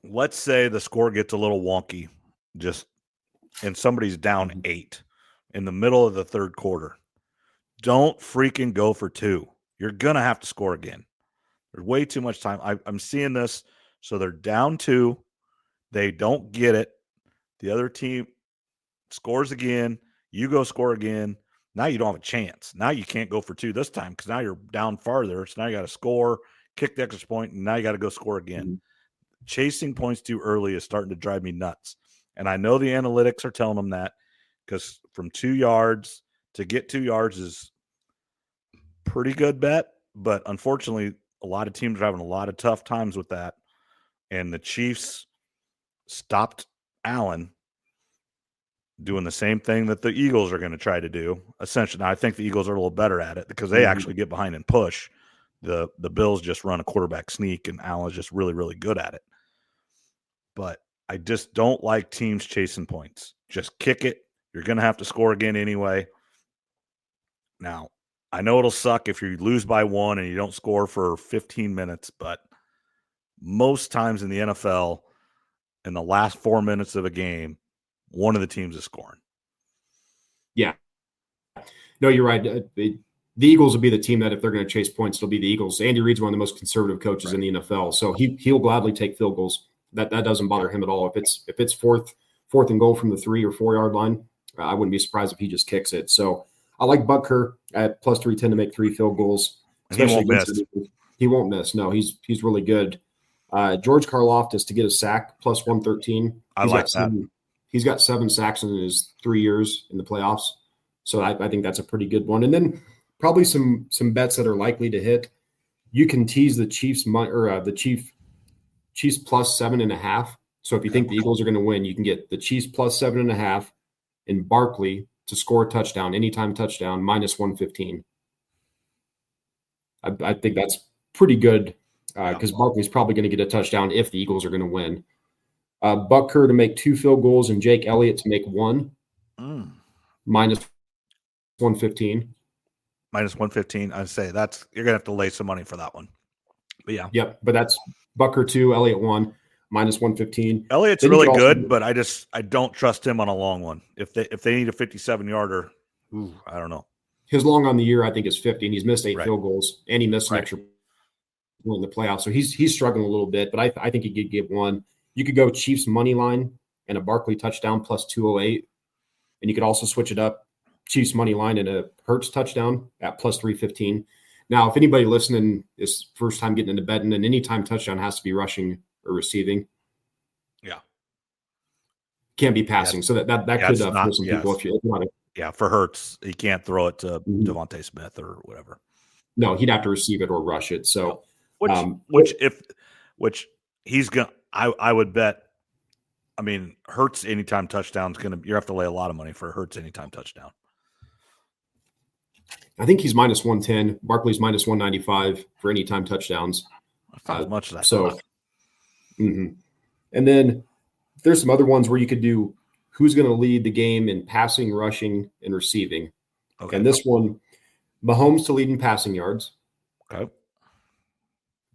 let's say the score gets a little wonky, and somebody's down 8 in the middle of the third quarter. Don't freaking go for 2. You're going to have to score again. There's way too much time. I'm seeing this. So they're down 2. They don't get it. The other team scores again. You go score again. Now you don't have a chance. Now you can't go for 2 this time because now you're down farther. So now you got to score, kick the extra point, and now you got to go score again. Chasing points too early is starting to drive me nuts. And I know the analytics are telling them that, because from 2 yards to get 2 yards is pretty good bet. But unfortunately, a lot of teams are having a lot of tough times with that. And the Chiefs stopped Allen doing the same thing that the Eagles are going to try to do. Essentially, now I think the Eagles are a little better at it because they actually get behind and push. The Bills just run a quarterback sneak, and Allen's just really, really good at it. But I just don't like teams chasing points. Just kick it. You're going to have to score again anyway. Now, I know it'll suck if you lose by 1 and you don't score for 15 minutes, but most times in the NFL, in the last 4 minutes of a game, one of the teams is scoring.
Yeah. No, you're right. The Eagles will be the team that if they're going to chase points, it'll be the Eagles. Andy Reid's one of the most conservative coaches in the NFL, so he'll gladly take field goals. That doesn't bother him at all. If it's fourth and goal from the 3 or 4 yard line, I wouldn't be surprised if he just kicks it. So I like Butker at plus 310 to make 3 field goals.
He won't miss.
He won't miss. No, he's really good. George Karlaftis to get a sack plus 113.
I like that.
He's got 7 sacks in his 3 years in the playoffs. So I think that's a pretty good one. And then probably some bets that are likely to hit. You can tease the Chiefs Chiefs plus 7.5. So if you think the Eagles are going to win, you can get the Chiefs plus 7.5 and Barkley to score a touchdown, anytime touchdown, minus 115. I think that's pretty good because Barkley's probably going to get a touchdown if the Eagles are going to win. Butker to make 2 field goals and Jake Elliott to make 1, minus 115.
Minus 115. I'd say you're going to have to lay some money for that one. But yeah.
Yep, but that's Butker 2, Elliott 1, minus 115.
Elliott's really good, but I don't trust him on a long one. If they need a 57-yarder, I don't know.
His long on the year, I think, is 50, and he's missed 8 field goals, and he missed an extra point in the playoffs. So he's struggling a little bit, but I think he could get 1. You could go Chiefs money line and a Barkley touchdown plus 208, and you could also switch it up, Chiefs money line and a Hurts touchdown at plus 315. Now, if anybody listening is first time getting into betting, and anytime touchdown has to be rushing or receiving.
Yeah.
can't be passing.
Yes.
So that could fool some people if you want to.
Yeah, for Hurts, he can't throw it to
Mhm.
Devontae Smith or whatever.
No, he'd have to receive it or rush it. So,
which he's gonna, I would bet. I mean, Hurts anytime touchdown is gonna. You have to lay a lot of money for Hurts anytime touchdown.
I think he's minus 110. Barkley's minus 195 for anytime touchdowns.
That's not as much as I thought.
And then there's some other ones where you could do who's going to lead the game in passing, rushing, and receiving. Okay. And this one, Mahomes to lead in passing yards.
Okay.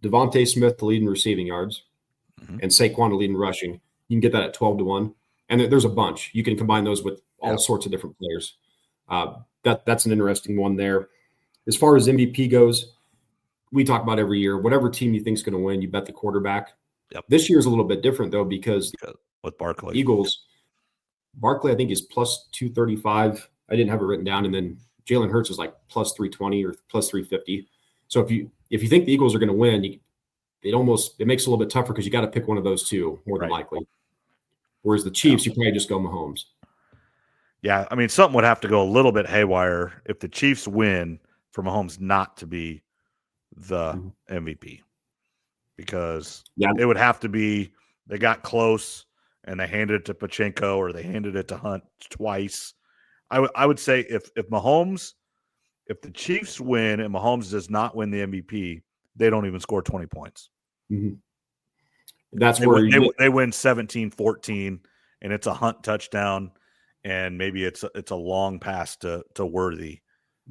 Devontae Smith to lead in receiving yards. Mm-hmm. And Saquon to lead in rushing. You can get that at 12-1. And there's a bunch. You can combine those with all sorts of different players. That's an interesting one there. As far as MVP goes, we talk about every year, whatever team you think is going to win, you bet the quarterback.
Yep.
This year is a little bit different, though, because
with Barkley.
Eagles, Barkley, I think, is plus 235. I didn't have it written down. And then Jalen Hurts is like plus 320 or plus 350. So if you think the Eagles are going to win, it makes it a little bit tougher because you got to pick one of those two more than likely. Whereas the Chiefs, you probably just go Mahomes.
Yeah, I mean, something would have to go a little bit haywire if the Chiefs win for Mahomes not to be the MVP, because it would have to be they got close and they handed it to Pachenko or they handed it to Hunt twice. I would say if the Chiefs win and Mahomes does not win the MVP, they don't even score 20 points.
Mm-hmm. That's where
they win 17-14, and it's a Hunt touchdown. And maybe it's a long pass to Worthy,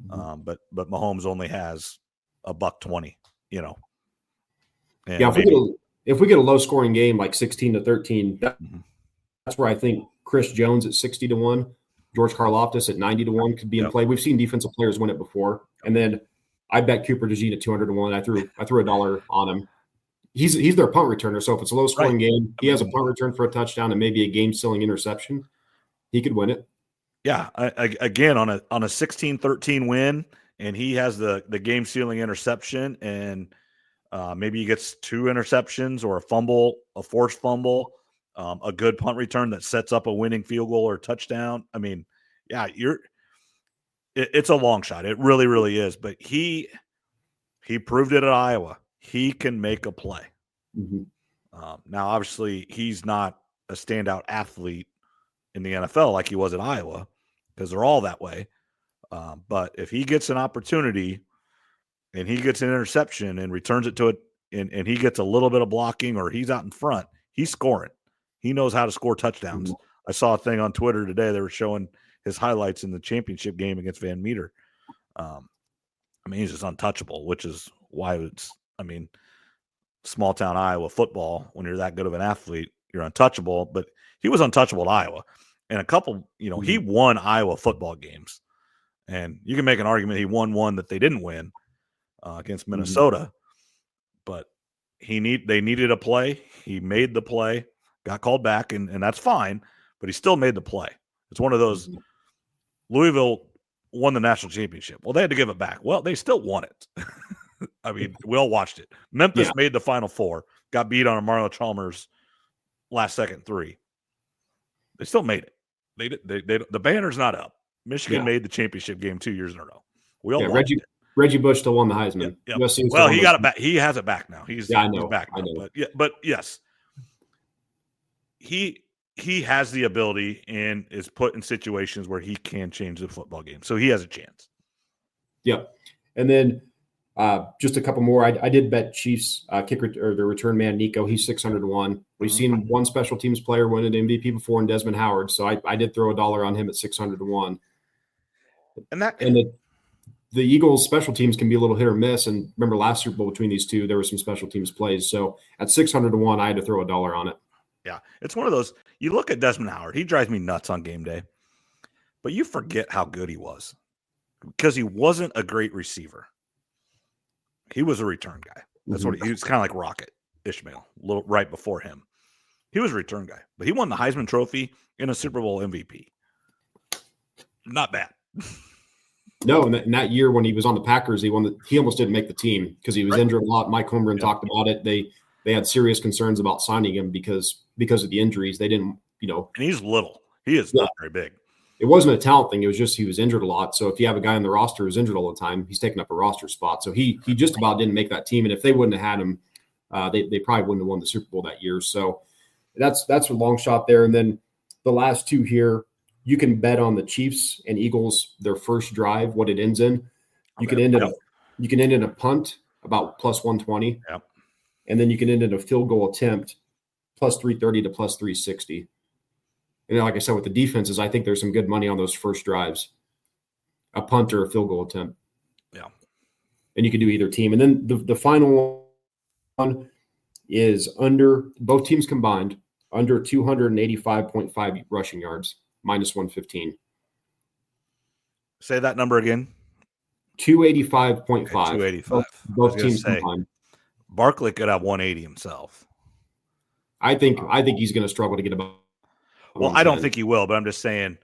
but Mahomes only has $120, you know. And
yeah, if we get a low scoring game like 16-13, that's where I think Chris Jones at 60-1, George Karlaftis at 90-1 could be in play. We've seen defensive players win it before, and then I bet Cooper DeJean at 200-1. I threw $1 on him. He's their punt returner, so if it's a low scoring game, he has a punt return for a touchdown and maybe a game sealing interception. He could win it.
Yeah, again on a 16-13 win, and he has the game sealing interception, and maybe he gets 2 interceptions or a fumble, a forced fumble, a good punt return that sets up a winning field goal or touchdown. I mean, yeah, it's a long shot. It really, really is. But he proved it at Iowa. He can make a play.
Mm-hmm.
Now, obviously, he's not a standout athlete in the NFL like he was at Iowa, because they're all that way. But if he gets an opportunity and he gets an interception and returns it to it, and he gets a little bit of blocking or he's out in front, he's scoring. He knows how to score touchdowns. Mm-hmm. I saw a thing on Twitter today. They were showing his highlights in the championship game against Van Meter. I mean, he's just untouchable, which is why small town Iowa football, when you're that good of an athlete, you're untouchable. But he was untouchable at Iowa. And a couple, he won Iowa football games. And you can make an argument he won one that they didn't win against Minnesota. But they needed a play. He made the play, got called back, and that's fine. But he still made the play. It's one of those, Louisville won the national championship. Well, they had to give it back. Well, they still won it. I mean, we all watched it. Memphis made the Final Four, got beat on a Mario Chalmers last-second 3. They still made it. The banner's not up. Michigan made the championship game 2 years in a row. We all watched it.
Reggie Bush still won the Heisman.
Yeah. Well, he got it back. He has it back now. He's back now. But yes, he has the ability and is put in situations where he can change the football game. So he has a chance.
Yep. And then just a couple more. I did bet Chiefs kicker or the return man Nico. He's 600-1. We've seen one special teams player win an MVP before in Desmond Howard, so I did throw $1 on him at 600-1. And the Eagles special teams can be a little hit or miss. And remember last Super Bowl between these two, there were some special teams plays. So at 600-1, I had to throw $1 on it.
Yeah, it's one of those. You look at Desmond Howard; he drives me nuts on game day, but you forget how good he was because he wasn't a great receiver. He was a return guy. That's what he was, kind of like Rocket Ishmael, a little right before him. He was a return guy, but he won the Heisman Trophy and a Super Bowl MVP. Not bad.
No, and that year when he was on the Packers, he almost didn't make the team because he was injured a lot. Mike Holmgren talked about it. They had serious concerns about signing him because of the injuries. They didn't
And he's little. He is not very big.
It wasn't a talent thing. It was just he was injured a lot. So if you have a guy on the roster who's injured all the time, he's taking up a roster spot. So he just about didn't make that team. And if they wouldn't have had him, they probably wouldn't have won the Super Bowl that year. So that's a long shot there. And then the last two here, you can bet on the Chiefs and Eagles, their first drive, what it ends in. You can end in a punt about plus 120.
Yep.
And then you can end in a field goal attempt plus 330 to plus 360. And like I said, with the defenses, I think there's some good money on those first drives, a punt or a field goal attempt.
Yeah.
And you can do either team. And then the final one is under, both teams combined, under 285.5 rushing yards, minus 115.
Say that number again.
285.5.
Okay, 285.
Both teams combined.
Barkley could have 180 himself.
I think he's going to struggle to get about.
Well, I don't think he will, but I'm just saying,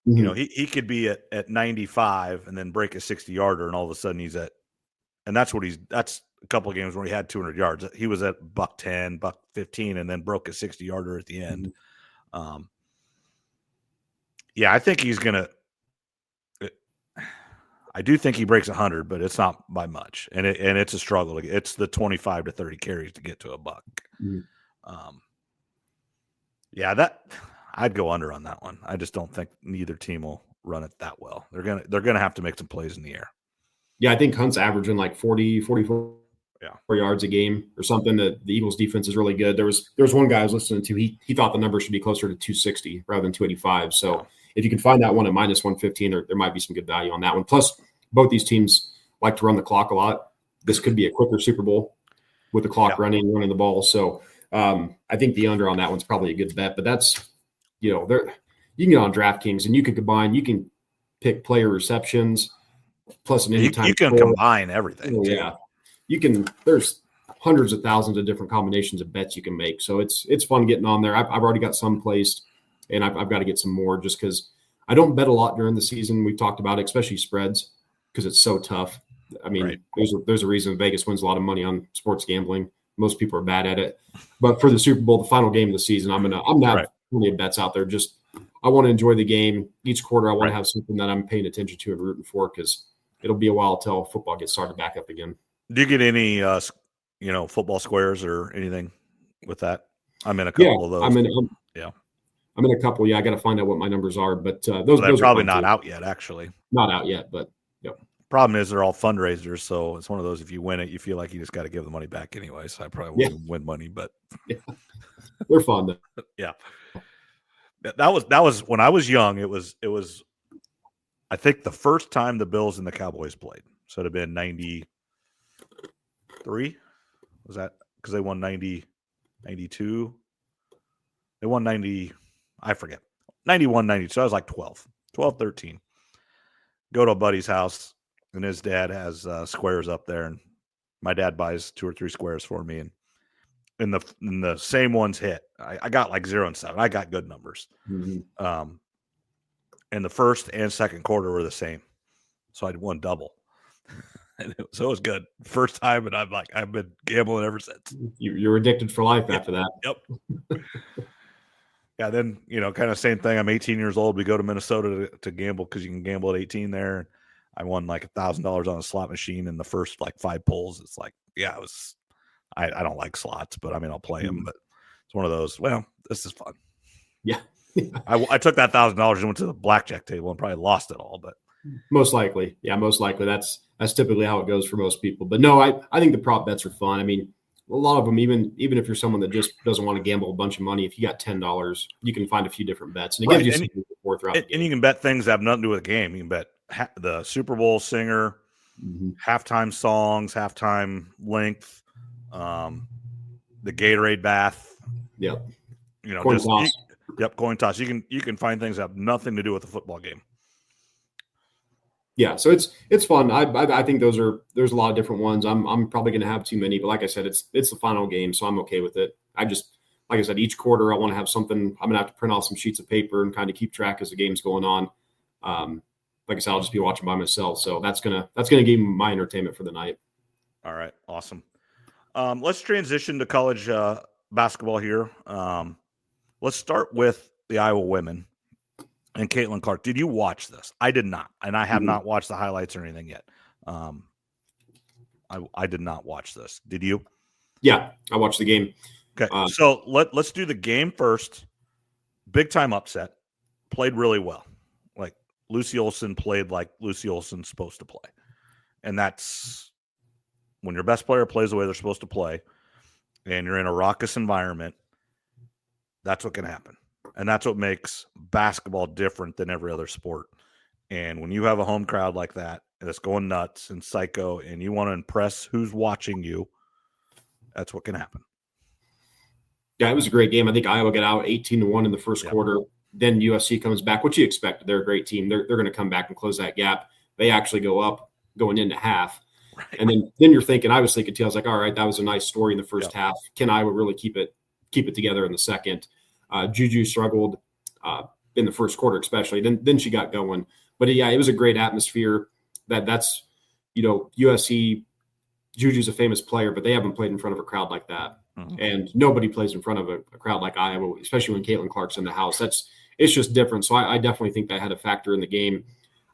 he could be at 95 and then break a 60-yarder, and all of a sudden he's at, and that's a couple of games where he had 200 yards. He was at $110, $115, and then broke a 60-yarder at the end. I think he's going to. I do think he breaks 100, but it's not by much, and it's a struggle. It's the 25 to 30 carries to get to $1. That I'd go under on that one. I just don't think neither team will run it that well. They're gonna have to make some plays in the air.
Yeah, I think Hunt's averaging like 44 yards a game or something. The Eagles defense is really good. There was one guy I was listening to. He thought the number should be closer to 260 rather than 285. So if you can find that one at minus 115, there might be some good value on that one. Plus, both these teams like to run the clock a lot. This could be a quicker Super Bowl with the clock running the ball. So I think the under on that one's probably a good bet. But that's, you can get on DraftKings and you can pick player receptions plus an anytime.
You can combine everything.
There's hundreds of thousands of different combinations of bets you can make. So it's fun getting on there. I've already got some placed, and I've got to get some more just because I don't bet a lot during the season. We've talked about it, especially spreads, because it's so tough. I mean, there's a reason Vegas wins a lot of money on sports gambling. Most people are bad at it. But for the Super Bowl, the final game of the season, I'm gonna have plenty of bets out there. Just I want to enjoy the game. Each quarter, I want to have something that I'm paying attention to and rooting for, because it'll be a while till football gets started back up again.
Do you get any football squares or anything with that? I'm in a couple of those.
I'm in a couple. Yeah, I got to find out what my numbers are, but those
are probably not out yet. Actually,
not out yet, but
problem is they're all fundraisers, so it's one of those. If you win it, you feel like you just got to give the money back anyway. So I probably wouldn't win money, but
they're fun though.
Yeah, that was when I was young. It was. I think the first time the Bills and the Cowboys played, so it'd have been 93. Was that because they won 90, 92? They won 90. I forget. 91, 92. So I was like 12, 13. Go to a buddy's house, and his dad has squares up there, and my dad buys 2 or 3 squares for me, and the same ones hit. I got like 0 and 7. I got good numbers. And the first and second quarter were the same, so I'd won double. So it was good first time, and I've been gambling ever since.
You're addicted for life after that.
Yep. Yeah, then, kind of same thing. I'm 18 years old. We go to Minnesota to gamble because you can gamble at 18 there. I won like $1,000 on a slot machine in the first like 5 pulls. It's like, it was. I don't like slots, but I mean I'll play them. But it's one of those. Well, this is fun.
Yeah.
I took that $1,000 and went to the blackjack table and probably lost it all. But
most likely, that's typically how it goes for most people. But no, I think the prop bets are fun. I mean, a lot of them, even if you're someone that just doesn't want to gamble a bunch of money, if you got $10, you can find a few different bets, and it gives you something to pour throughout.
And you can bet things that have nothing to do with the game. You can bet the Super Bowl singer, halftime songs, halftime length, the Gatorade bath.
Yep.
Coin toss. Coin toss. You can find things that have nothing to do with the football game.
Yeah, so it's fun. I think there's a lot of different ones. I'm probably going to have too many, but like I said, it's the final game, so I'm okay with it. Like I said, each quarter I want to have something. I'm going to have to print off some sheets of paper and kind of keep track as the game's going on. Like I said, I'll just be watching by myself, so that's gonna give me my entertainment for the night.
All right, awesome. Let's transition to college basketball here. let's start with the Iowa women and Caitlin Clark. Did you watch this? I did not, and I have not watched the highlights or anything yet. I did not watch this. Did you?
Yeah, I watched the game.
Okay, so let's do the game first. Big time upset. Played really well. Like Lucy Olson played like Lucy Olson's supposed to play, and that's when your best player plays the way they're supposed to play, and you're in a raucous environment. That's what can happen, and that's what makes basketball different than every other sport. And when you have a home crowd like that, and it's going nuts and psycho, and you want to impress who's watching you, that's what can happen.
Yeah, it was a great game. I think Iowa got out 18-1 in the first quarter. Then USC comes back, which you expected. They're a great team. They're going to come back and close that gap. They actually go up going into half. Right. And then you're thinking, I was thinking too, I was like, all right, that was a nice story in the first half. Can Iowa really keep it together in the second? Juju struggled in the first quarter, especially. Then she got going. But yeah, it was a great atmosphere. That's USC. Juju's a famous player, but they haven't played in front of a crowd like that. Mm-hmm. And nobody plays in front of a crowd like Iowa, especially when Caitlin Clark's in the house. It's just different. So I definitely think that had a factor in the game.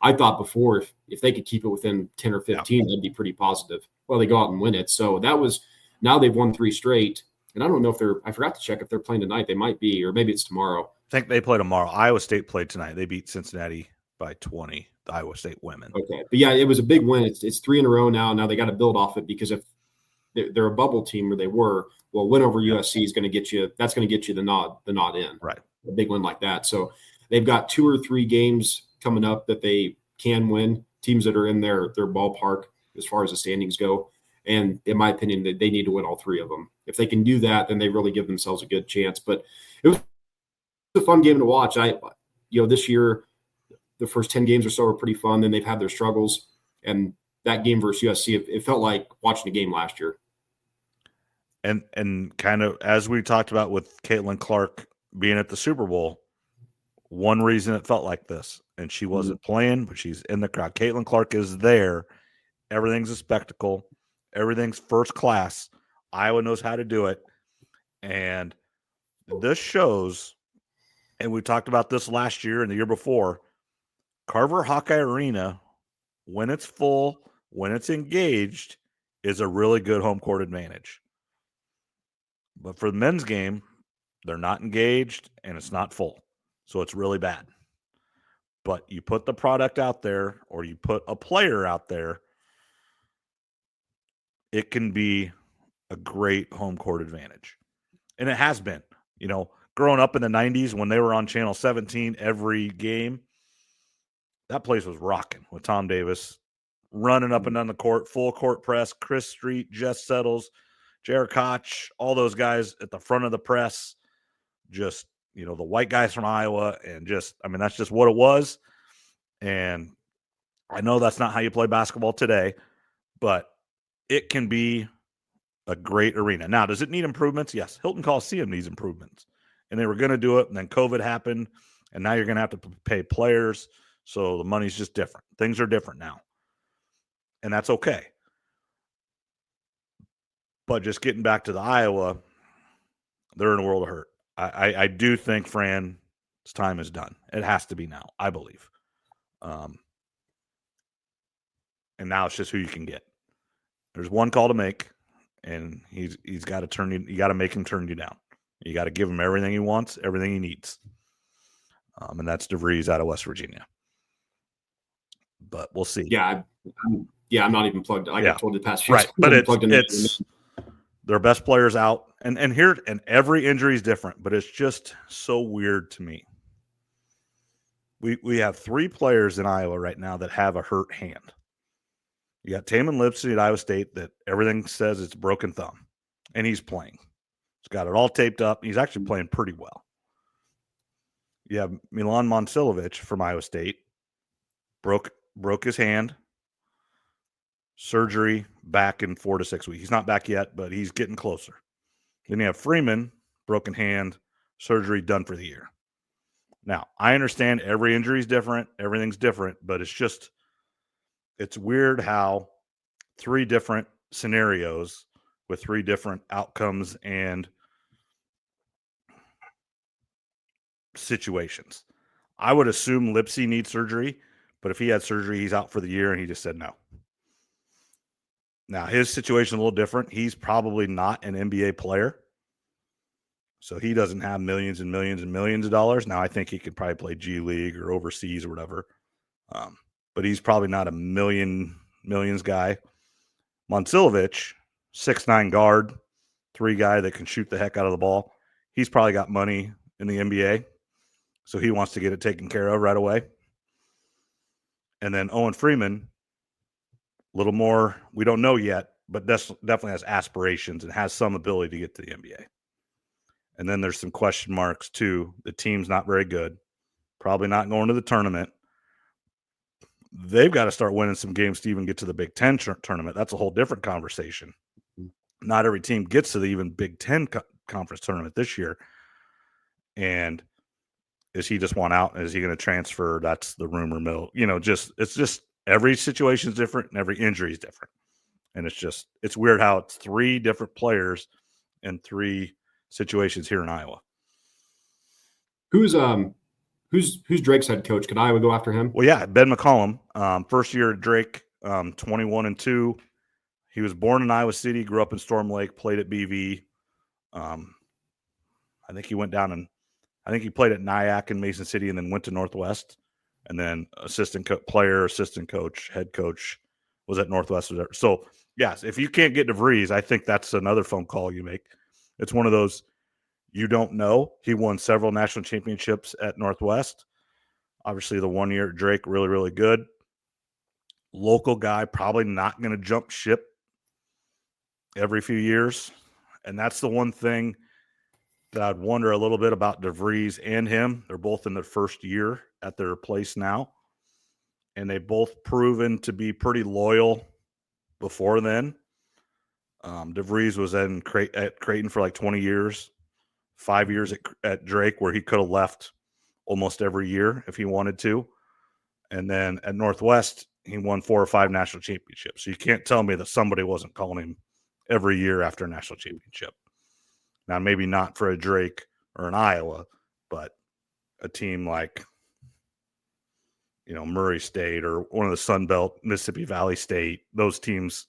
I thought before if they could keep it within 10 or 15, that'd be pretty positive. Well, they go out and win it. So now they've won 3 straight. And I don't know I forgot to check if they're playing tonight. They might be, or maybe it's tomorrow.
I think they play tomorrow. Iowa State played tonight. They beat Cincinnati by 20, the Iowa State women.
Okay. But yeah, it was a big win. It's 3 in a row now. Now they got to build off it, because if they're a bubble team, where they were, well, win over USC is going to get you. That's going to get you the nod in.
Right.
A big win like that. So they've got 2 or 3 games coming up that they can win. Teams that are in their ballpark as far as the standings go. And in my opinion, they need to win all 3 of them. If they can do that, then they really give themselves a good chance. But it was a fun game to watch. This year, the first 10 games or so were pretty fun. Then they've had their struggles. And that game versus USC, it felt like watching a game last year.
And kind of as we talked about with Caitlin Clark being at the Super Bowl, one reason it felt like this, and she wasn't playing, but she's in the crowd. Caitlin Clark is there. Everything's a spectacle. Everything's first class. Iowa knows how to do it. And this shows, and we talked about this last year and the year before, Carver Hawkeye Arena, when it's full, when it's engaged, is a really good home court advantage. But for the men's game, they're not engaged and it's not full. So it's really bad. But you put the product out there, or you put a player out there, it can be a great home court advantage. And it has been. Growing up in the 90s when they were on Channel 17 every game, that place was rocking with Tom Davis running up and down the court, full court press, Chris Street, Jess Settles, Jared Koch, all those guys at the front of the press, just, the white guys from Iowa, and that's just what it was. And I know that's not how you play basketball today, but it can be a great arena. Now, does it need improvements? Yes. Hilton Coliseum needs improvements, and they were going to do it, and then COVID happened, and now you're going to have to pay players, so the money's just different. Things are different now, and that's okay. But just getting back to the Iowa, they're in a world of hurt. I do think Fran's time is done. It has to be now, I believe. And now it's just who you can get. There's one call to make, and he's got to turn you. You got to make him turn you down. You got to give him everything he wants, everything he needs. And that's DeVries out of West Virginia. But we'll see.
Yeah, I'm not even plugged. Like I told you the past few
right, but it's their best players out, and every injury is different, but it's just so weird to me. We have 3 players in Iowa right now that have a hurt hand. You got Taman Lipsey at Iowa State that everything says it's broken thumb, and he's playing. He's got it all taped up. He's actually playing pretty well. You have Milan Monsilovic from Iowa State, broke his hand. Surgery, back in 4 to 6 weeks. He's not back yet, but he's getting closer. Then you have Freeman, broken hand, surgery, done for the year. Now, I understand every injury is different. Everything's different, but it's weird how 3 different scenarios with 3 different outcomes and situations. I would assume Lipsy needs surgery, but if he had surgery, he's out for the year, and he just said no. Now, his situation is a little different. He's probably not an NBA player, so he doesn't have millions and millions and millions of dollars. Now, I think he could probably play G League or overseas or whatever, but he's probably not a millions guy. Monsilovic, 6'9" guard, 3 guy that can shoot the heck out of the ball. He's probably got money in the NBA, so he wants to get it taken care of right away. And then Owen Freeman, a little more, we don't know yet, but definitely has aspirations and has some ability to get to the NBA. And then there's some question marks too. The team's not very good, probably not going to the tournament. They've got to start winning some games to even get to the Big Ten tournament. That's a whole different conversation. Not every team gets to the even Big Ten conference tournament this year. And is he just want out? Is he going to transfer? That's the rumor mill. It's just every situation is different and every injury is different. And it's weird how it's 3 different players in 3 situations here in Iowa.
Who's Drake's head coach? Could Iowa go after him?
Well, yeah, Ben McCollum, first year at Drake, 21-2. He was born in Iowa City, grew up in Storm Lake, played at BV. I think he went down and I think he played at Nyack in Mason City and then went to Northwest. And then assistant coach, head coach was at Northwest. So, yes, if you can't get DeVries, I think that's another phone call you make. It's one of those you don't know. He won several national championships at Northwest. Obviously, the 1 year at Drake, really, really good. Local guy, probably not going to jump ship every few years. And that's the one thing that I'd wonder a little bit about DeVries and him. They're both in their first year at their place now. And they've both proven to be pretty loyal before then. DeVries was at Creighton for like 20 years, 5 years at Drake, where he could have left almost every year if he wanted to. And then at Northwest, he won 4 or 5 national championships. So you can't tell me that somebody wasn't calling him every year after a national championship. Now, maybe not for a Drake or an Iowa, but a team like, Murray State or one of the Sun Belt, Mississippi Valley State, those teams,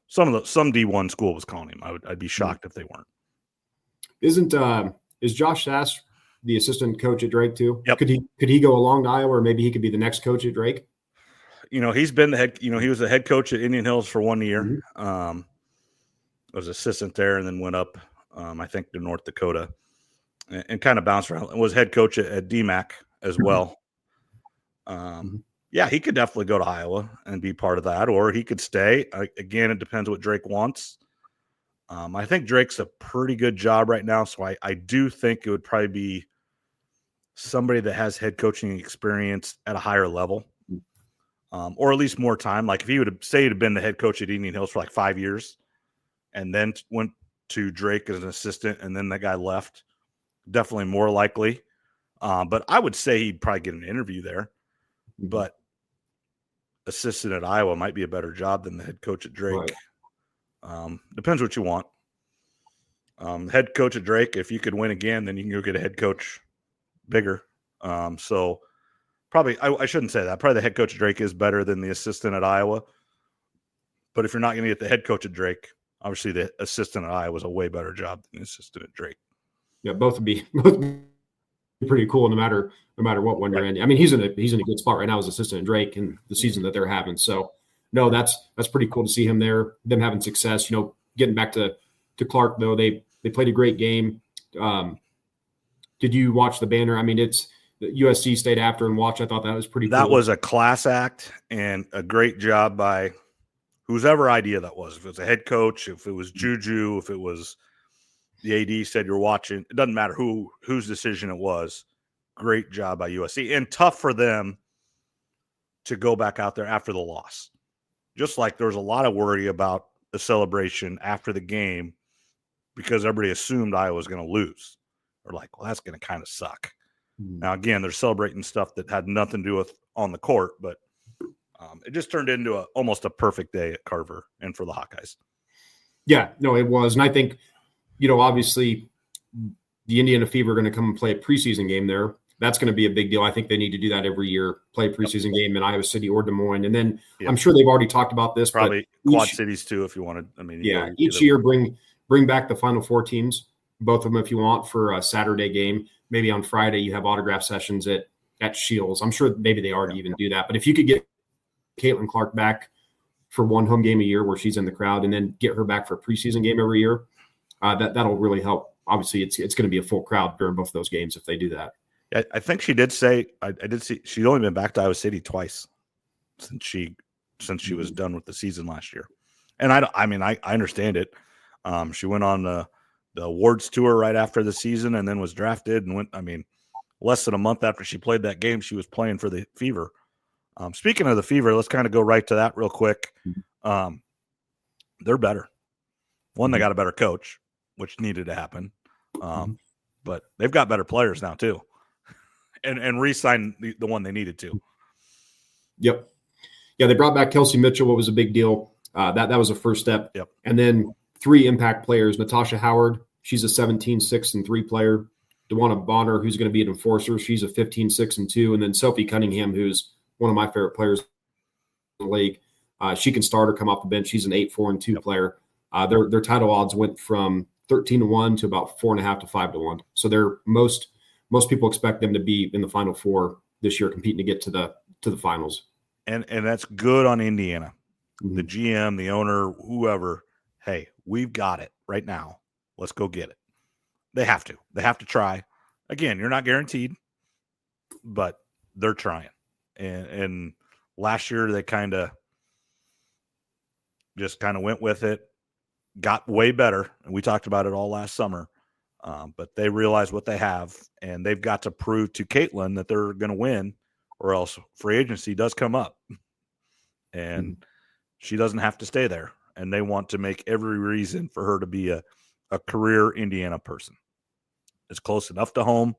some D1 school was calling him. I'd be shocked if they weren't.
Is Josh Sass the assistant coach at Drake too?
Yep.
Could he go along to Iowa, or maybe he could be the next coach at Drake?
He's been the head. He was the head coach at Indian Hills for 1 year.
Mm-hmm.
Was assistant there and then went up, I think, to North Dakota and kind of bounced around. And was head coach at DMAC as well. Yeah, he could definitely go to Iowa and be part of that, or he could stay. Again, it depends what Drake wants. I think Drake's a pretty good job right now, so I do think it would probably be somebody that has head coaching experience at a higher level, or at least more time. Like if he would have, say he'd have been the head coach at Indian Hills for like 5 years and then went to Drake as an assistant and then that guy left, definitely more likely. But I would say he'd probably get an interview there. But assistant at Iowa might be a better job than the head coach at Drake. Right. Depends what you want. Head coach at Drake, if you could win again, then you can go get a head coach bigger. So probably, I shouldn't say that. Probably the head coach at Drake is better than the assistant at Iowa. But if you're not going to get the head coach at Drake, obviously the assistant at Iowa is a way better job than the assistant at Drake.
Yeah, both would be pretty cool no matter what one you're in. I mean, he's in a good spot right now as assistant at Drake in the season that they're having. So no, that's pretty cool to see him there, them having success. Getting back to Clark though, they played a great game. Did you watch the banner? I mean, it's USC stayed after and watched. I thought that was pretty cool.
That was a class act and a great job by whoever idea that was. If it was a head coach, if it was Juju, if it was the AD said you're watching, it doesn't matter whose decision it was. Great job by USC, and tough for them to go back out there after the loss. Just like there was a lot of worry about the celebration after the game because everybody assumed Iowa was going to lose. Or like, well, that's going to kind of suck. Now, again, they're celebrating stuff that had nothing to do with on the court, but it just turned into almost a perfect day at Carver and for the Hawkeyes.
Yeah, no, it was. And I think, obviously the Indiana Fever are going to come and play a preseason game there. That's going to be a big deal. I think they need to do that every year, play a preseason game in Iowa City or Des Moines. And then I'm sure they've already talked about this.
Probably Quad Cities too, if you wanted. I mean,
each year bring back the Final Four teams, both of them if you want, for a Saturday game. Maybe on Friday you have autograph sessions at Shields. I'm sure maybe they already even do that. But if you could get Caitlin Clark back for one home game a year where she's in the crowd, and then get her back for a preseason game every year, that'll really help. Obviously, it's going to be a full crowd during both of those games if they do that.
I think she did say I did see she'd only been back to Iowa City twice since she was done with the season last year, and I understand it. She went on the awards tour right after the season, and then was drafted and went. I mean, less than a month after she played that game, she was playing for the Fever. Speaking of the Fever, let's kind of go right to that real quick. They're better. One, they got a better coach, which needed to happen, but they've got better players now too. And re-sign the one they needed to.
Yep. Yeah, they brought back Kelsey Mitchell, what was a big deal. That was a first step.
Yep.
And then 3 impact players. Natasha Howard, she's a 17-6-3 player. DeWanna Bonner, who's going to be an enforcer. She's a 15-6-2. And then Sophie Cunningham, who's one of my favorite players in the league. She can start or come off the bench. She's an 8-4-2 player. Their title odds went from 13-1 to about 4.5 to 5-1. So they're most people expect them to be in the Final Four this year, competing to get to the finals. And
that's good on Indiana. The GM, the owner, whoever, hey, we've got it right now. Let's go get it. They have to. They have to try. Again, you're not guaranteed, but they're trying. And last year they kind of went with it, got way better. And we talked about it all last summer. But they realize what they have, and they've got to prove to Caitlin that they're going to win, or else free agency does come up, and she doesn't have to stay there. And they want to make every reason for her to be a career Indiana person. It's close enough to home.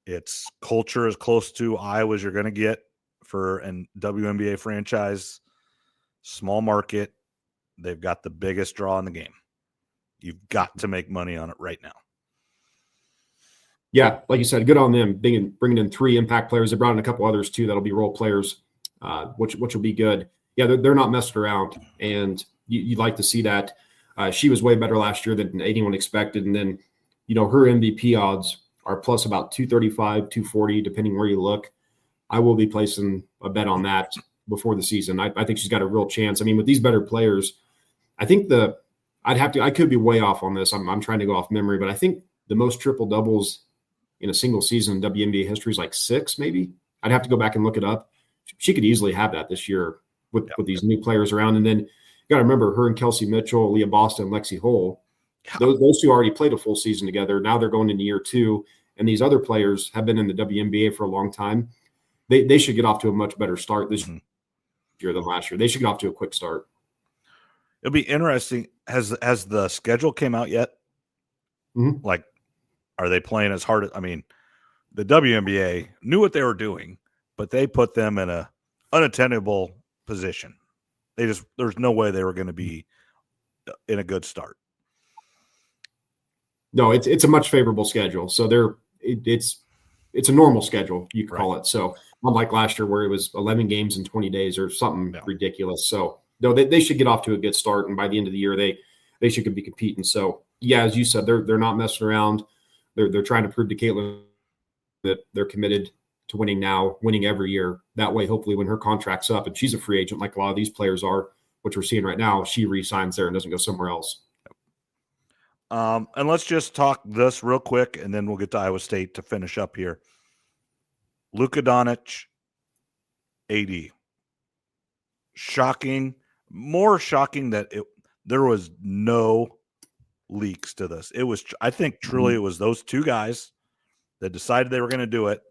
Its culture is close to Iowa as you're going to get for a WNBA franchise. Small market. They've got the biggest draw in the game. You've got to make money on it right now.
Yeah, like you said, good on them bringing in 3 impact players. They brought in a couple others too that'll be role players, which will be good. Yeah, they're not messing around, and you'd like to see that. She was way better last year than anyone expected, and then her MVP odds are plus about 235, 240, depending where you look. I will be placing a bet on that before the season. I think she's got a real chance. I mean, with these better players, I think I could be way off on this. I'm trying to go off memory, but I think the most triple doubles in a single season in WNBA history is like 6, maybe. I'd have to go back and look it up. She could easily have that this year with these new players around. And then you got to remember her and Kelsey Mitchell, Leah Boston, and Lexi Hull. Those two already played a full season together. Now they're going into year 2, and these other players have been in the WNBA for a long time. They should get off to a much better start this year than last year. They should get off to a quick start.
It'll be interesting. Has the schedule came out yet? Like, are they playing as hard? I mean, the WNBA knew what they were doing, but they put them in a unattainable position. There's no way they were going to be in a good start.
No, it's a much favorable schedule. So it's a normal schedule, you could call it. So unlike last year where it was 11 games in 20 days or something ridiculous. So no, they should get off to a good start, and by the end of the year they should be competing. So yeah, as you said, they're not messing around. They're trying to prove to Caitlin that they're committed to winning now, winning every year. That way, hopefully, when her contract's up and she's a free agent, like a lot of these players are, which we're seeing right now, she re-signs there and doesn't go somewhere else.
And let's just talk this real quick, and then we'll get to Iowa State to finish up here. Luka Doncic, AD. Shocking. More shocking that there was no leaks to this. It was, I think, truly it was those two guys that decided they were going to do it.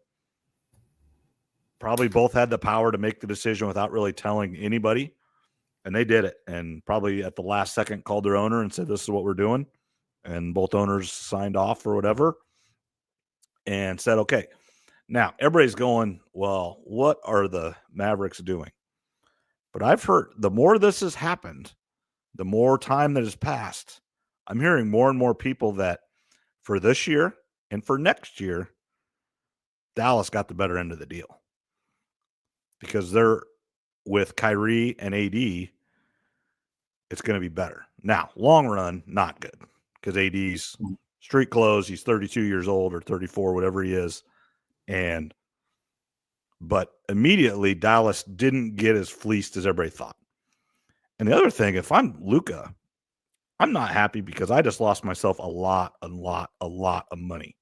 Probably both had the power to make the decision without really telling anybody, and they did it. And probably at the last second called their owner and said, "This is what we're doing." And both owners signed off or whatever and said, "Okay." Now everybody's going, "Well, what are the Mavericks doing?" But I've heard the more this has happened, the more time that has passed, I'm hearing more and more people that for this year and for next year, Dallas got the better end of the deal because they're with Kyrie and AD. It's going to be better. Now, long run, not good because AD's street clothes. He's 32 years old or 34, whatever he is. But immediately Dallas didn't get as fleeced as everybody thought. And the other thing, if I'm Luka, I'm not happy because I just lost myself a lot of money.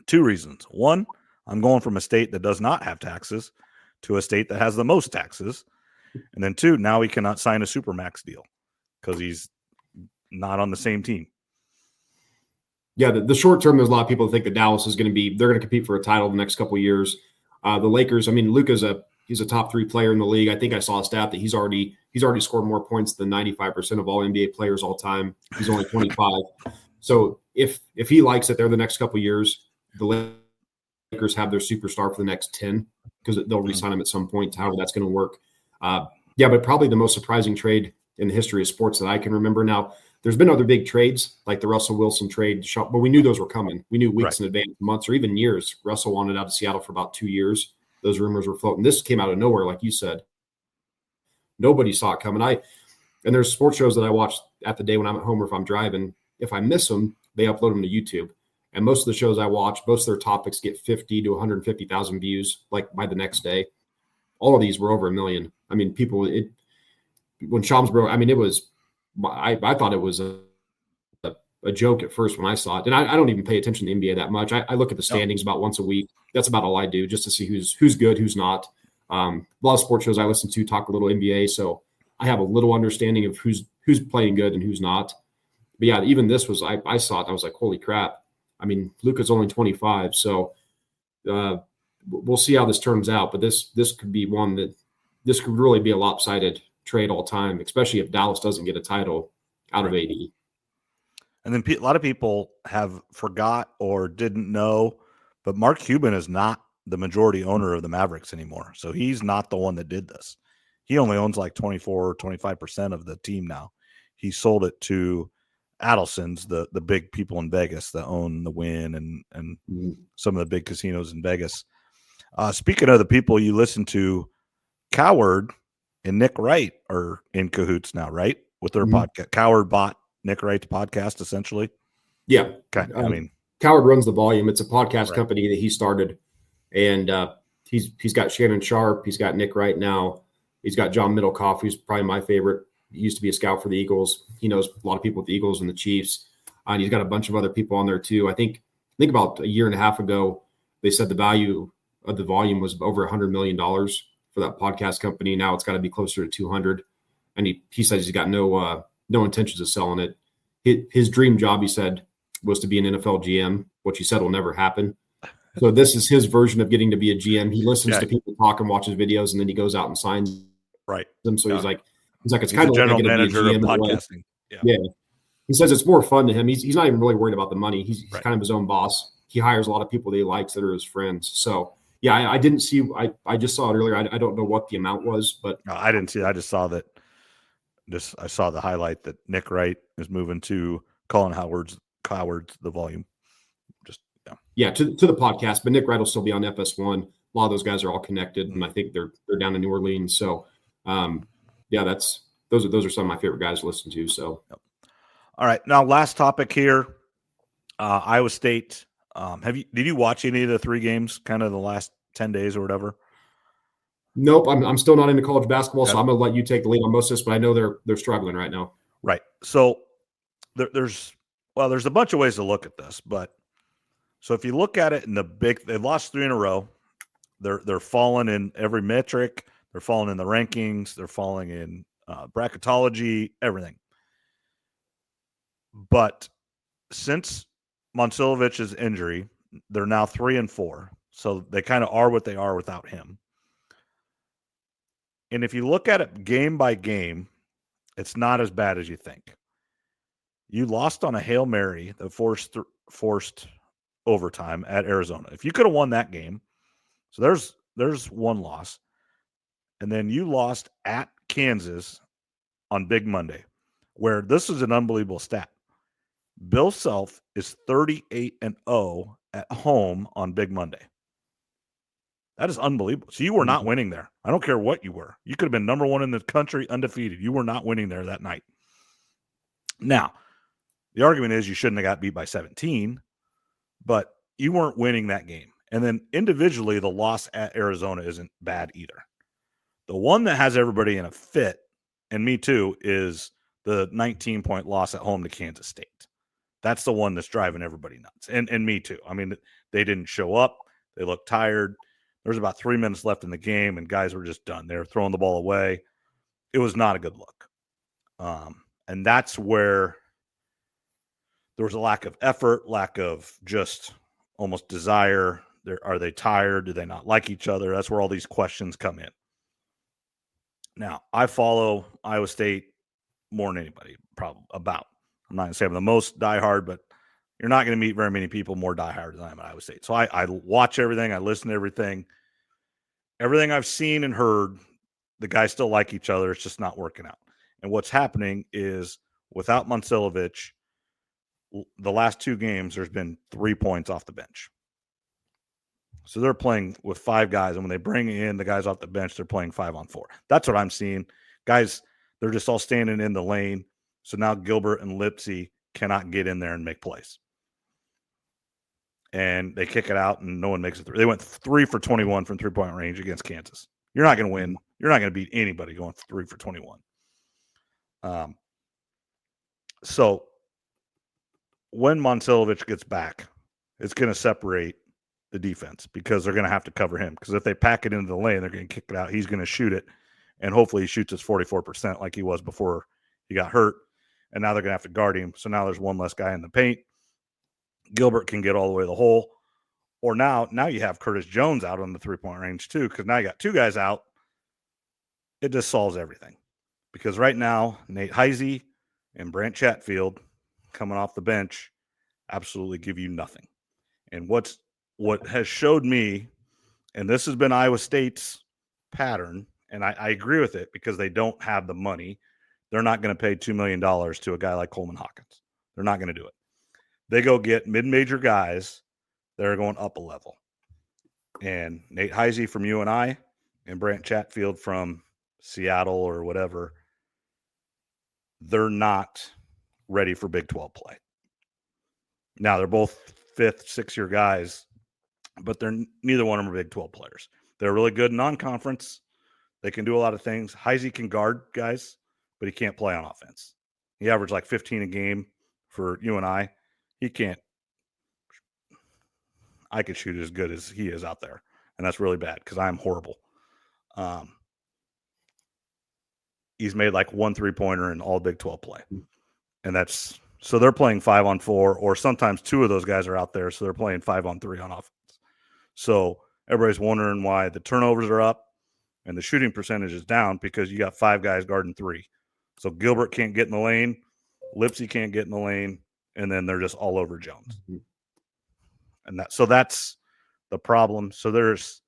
Two reasons. One, I'm going from a state that does not have taxes to a state that has the most taxes. And then two, now he cannot sign a Supermax deal because he's not on the same team.
Yeah, the short term, there's a lot of people that think that Dallas is going to be, they're going to compete for a title the next couple of years. The Lakers, I mean, Luka's he's a top 3 player in the league. I think I saw a stat that he's already scored more points than 95% of all NBA players all time. He's only 25. So if he likes it there the next couple of years, the Lakers have their superstar for the next 10 because they'll re-sign him at some point, however that's going to work. Yeah, but probably the most surprising trade in the history of sports that I can remember. Now, there's been other big trades like the Russell Wilson trade, but we knew those were coming. We knew weeks in advance, months, or even years. Russell wanted out of Seattle for about 2 years. Those rumors were floating. This came out of nowhere, like you said. Nobody saw it coming. And there's sports shows that I watch at the day when I'm at home or if I'm driving. If I miss them, they upload them to YouTube. And most of the shows I watch, most of their topics get 50 to 150,000 views, like by the next day. All of these were over 1 million. I mean, when Shams broke, I mean, it was, I thought it was a joke at first when I saw it. And I don't even pay attention to the NBA that much. I look at the standings about once a week. That's about all I do, just to see who's good, who's not. A lot of sports shows I listen to talk a little NBA, so I have a little understanding of who's playing good and who's not. But yeah, even this was, I saw it. I was like, holy crap. I mean, Luka's only 25, so we'll see how this turns out. But this could be this could really be a lopsided trade all time, especially if Dallas doesn't get a title out of AD.
And then a lot of people have forgot or didn't know, but Mark Cuban is not the majority owner of the Mavericks anymore. So he's not the one that did this. He only owns like 24 or 25% of the team now. He sold it to Adelson's, the big people in Vegas that own the Wynn and some of the big casinos in Vegas. Speaking of the people you listen to, Coward and Nick Wright are in cahoots now, right? With their podcast. Coward bought Nick Wright's podcast, essentially.
Yeah.
Okay. I mean,
Coward runs the volume. It's a podcast company that he started. And he's got Shannon Sharp. He's got Nick Wright now. He's got John Middlecoff, who's probably my favorite. He used to be a scout for the Eagles. He knows a lot of people with the Eagles and the Chiefs. And he's got a bunch of other people on there too. I think about a year and a half ago, they said the value of the volume was over $100 million for that podcast company. Now it's got to be closer to 200. And he says he's got no intentions of selling it. His dream job, he said, was to be an NFL GM, which he said will never happen. So this is his version of getting to be a GM. He listens to people talk and watches videos, and then he goes out and signs them. So he's like, it's kind of like
general
I get to be a
manager
GM
of podcasting.
Yeah. He says it's more fun to him. He's not even really worried about the money. He's kind of his own boss. He hires a lot of people that he likes that are his friends. So yeah, I didn't see. I just saw it earlier. I don't know what the amount was, but
no, I didn't see it. I just saw that. I saw the highlight that Nick Wright is moving to Colin Howard's the volume.
To the podcast, but Nick Wright will still be on FS1. A lot of those guys are all connected, and I think they're down in New Orleans. So, those are some of my favorite guys to listen to. So,
all right, now last topic here, Iowa State. Did you watch any of the 3 games, kind of the last 10 days or whatever?
Nope, I'm still not into college basketball, so I'm gonna let you take the lead on most of this. But I know they're struggling right now.
Right. So there's a bunch of ways to look at this, but. So if you look at it in they've lost 3 in a row. They're falling in every metric. They're falling in the rankings. They're falling in bracketology, everything. But since Monsilovich's injury, they're now 3-4. So they kind of are what they are without him. And if you look at it game by game, it's not as bad as you think. You lost on a Hail Mary that forced overtime at Arizona. If you could have won that game, so there's one loss. And then you lost at Kansas on Big Monday, where this is an unbelievable stat. Bill Self is 38-0 at home on Big Monday. That is unbelievable. So you were not winning there. I don't care what you were. You could have been number one in the country, undefeated. You were not winning there that night. Now, the argument is you shouldn't have got beat by 17, but you weren't winning that game. And then individually, the loss at Arizona isn't bad either. The one that has everybody in a fit, and me too, is the 19-point loss at home to Kansas State. That's the one that's driving everybody nuts. And me too. I mean, they didn't show up. They looked tired. There was about 3 minutes left in the game, and guys were just done. They were throwing the ball away. It was not a good look. And that's where there was a lack of effort, lack of just almost desire. Are they tired? Do they not like each other? That's where all these questions come in. Now, I follow Iowa State more than anybody, probably about. I'm not going to say I'm the most diehard, but you're not going to meet very many people more diehard than I am at Iowa State. So I watch everything. I listen to everything. Everything I've seen and heard, the guys still like each other. It's just not working out. And what's happening is without Monsilovich, the last 2 games, there's been 3 points off the bench. So they're playing with 5 guys, and when they bring in the guys off the bench, they're playing 5-on-4. That's what I'm seeing. Guys, they're just all standing in the lane. So now Gilbert and Lipsy cannot get in there and make plays. And they kick it out, and no one makes it through. They went 3 for 21 from three-point range against Kansas. You're not going to win. You're not going to beat anybody going 3 for 21. So when Monsilovich gets back, it's going to separate the defense because they're going to have to cover him. Because if they pack it into the lane, they're going to kick it out. He's going to shoot it, and hopefully he shoots his 44% like he was before he got hurt. And now they're going to have to guard him. So now there's one less guy in the paint. Gilbert can get all the way to the hole. Or now you have Curtis Jones out on the three-point range too, because now you got 2 guys out. It just solves everything. Because right now, Nate Heisey and Brant Chatfield coming off the bench absolutely give you nothing. And what has showed me, and this has been Iowa State's pattern, and I agree with it because they don't have the money. They're not going to pay $2 million to a guy like Coleman Hawkins. They're not going to do it. They go get mid-major guys that are going up a level. And Nate Heisey from UNI and Brant Chatfield from Seattle or whatever, they're not ready for Big 12 play. Now, they're both 5th, 6th-year guys, but neither one of them are Big 12 players. They're really good non-conference. They can do a lot of things. Heisey can guard guys, but he can't play on offense. He averaged like 15 a game for UNI. He can't. I could shoot as good as he is out there, and that's really bad because I'm horrible. He's made like 1 3-pointer in all Big 12 play, and that's so they're playing 5-on-4, or sometimes 2 of those guys are out there, so they're playing 5-on-3 on offense. So everybody's wondering why the turnovers are up and the shooting percentage is down because you got 5 guys guarding 3. So Gilbert can't get in the lane, Lipsy can't get in the lane, and then they're just all over Jones. And that's the problem. So here's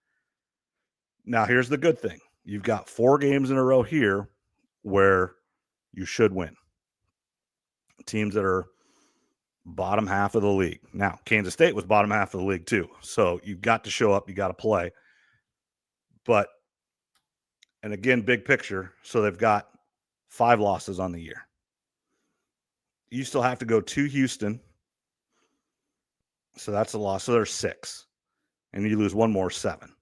the good thing. You've got 4 games in a row here where you should win. Teams that are bottom half of the league. Now, Kansas State was bottom half of the league too. So you've got to show up. You got to play. But, and again, big picture. So they've got 5 losses on the year. You still have to go to Houston. So that's a loss. So there's 6. And you lose 1 more, 7.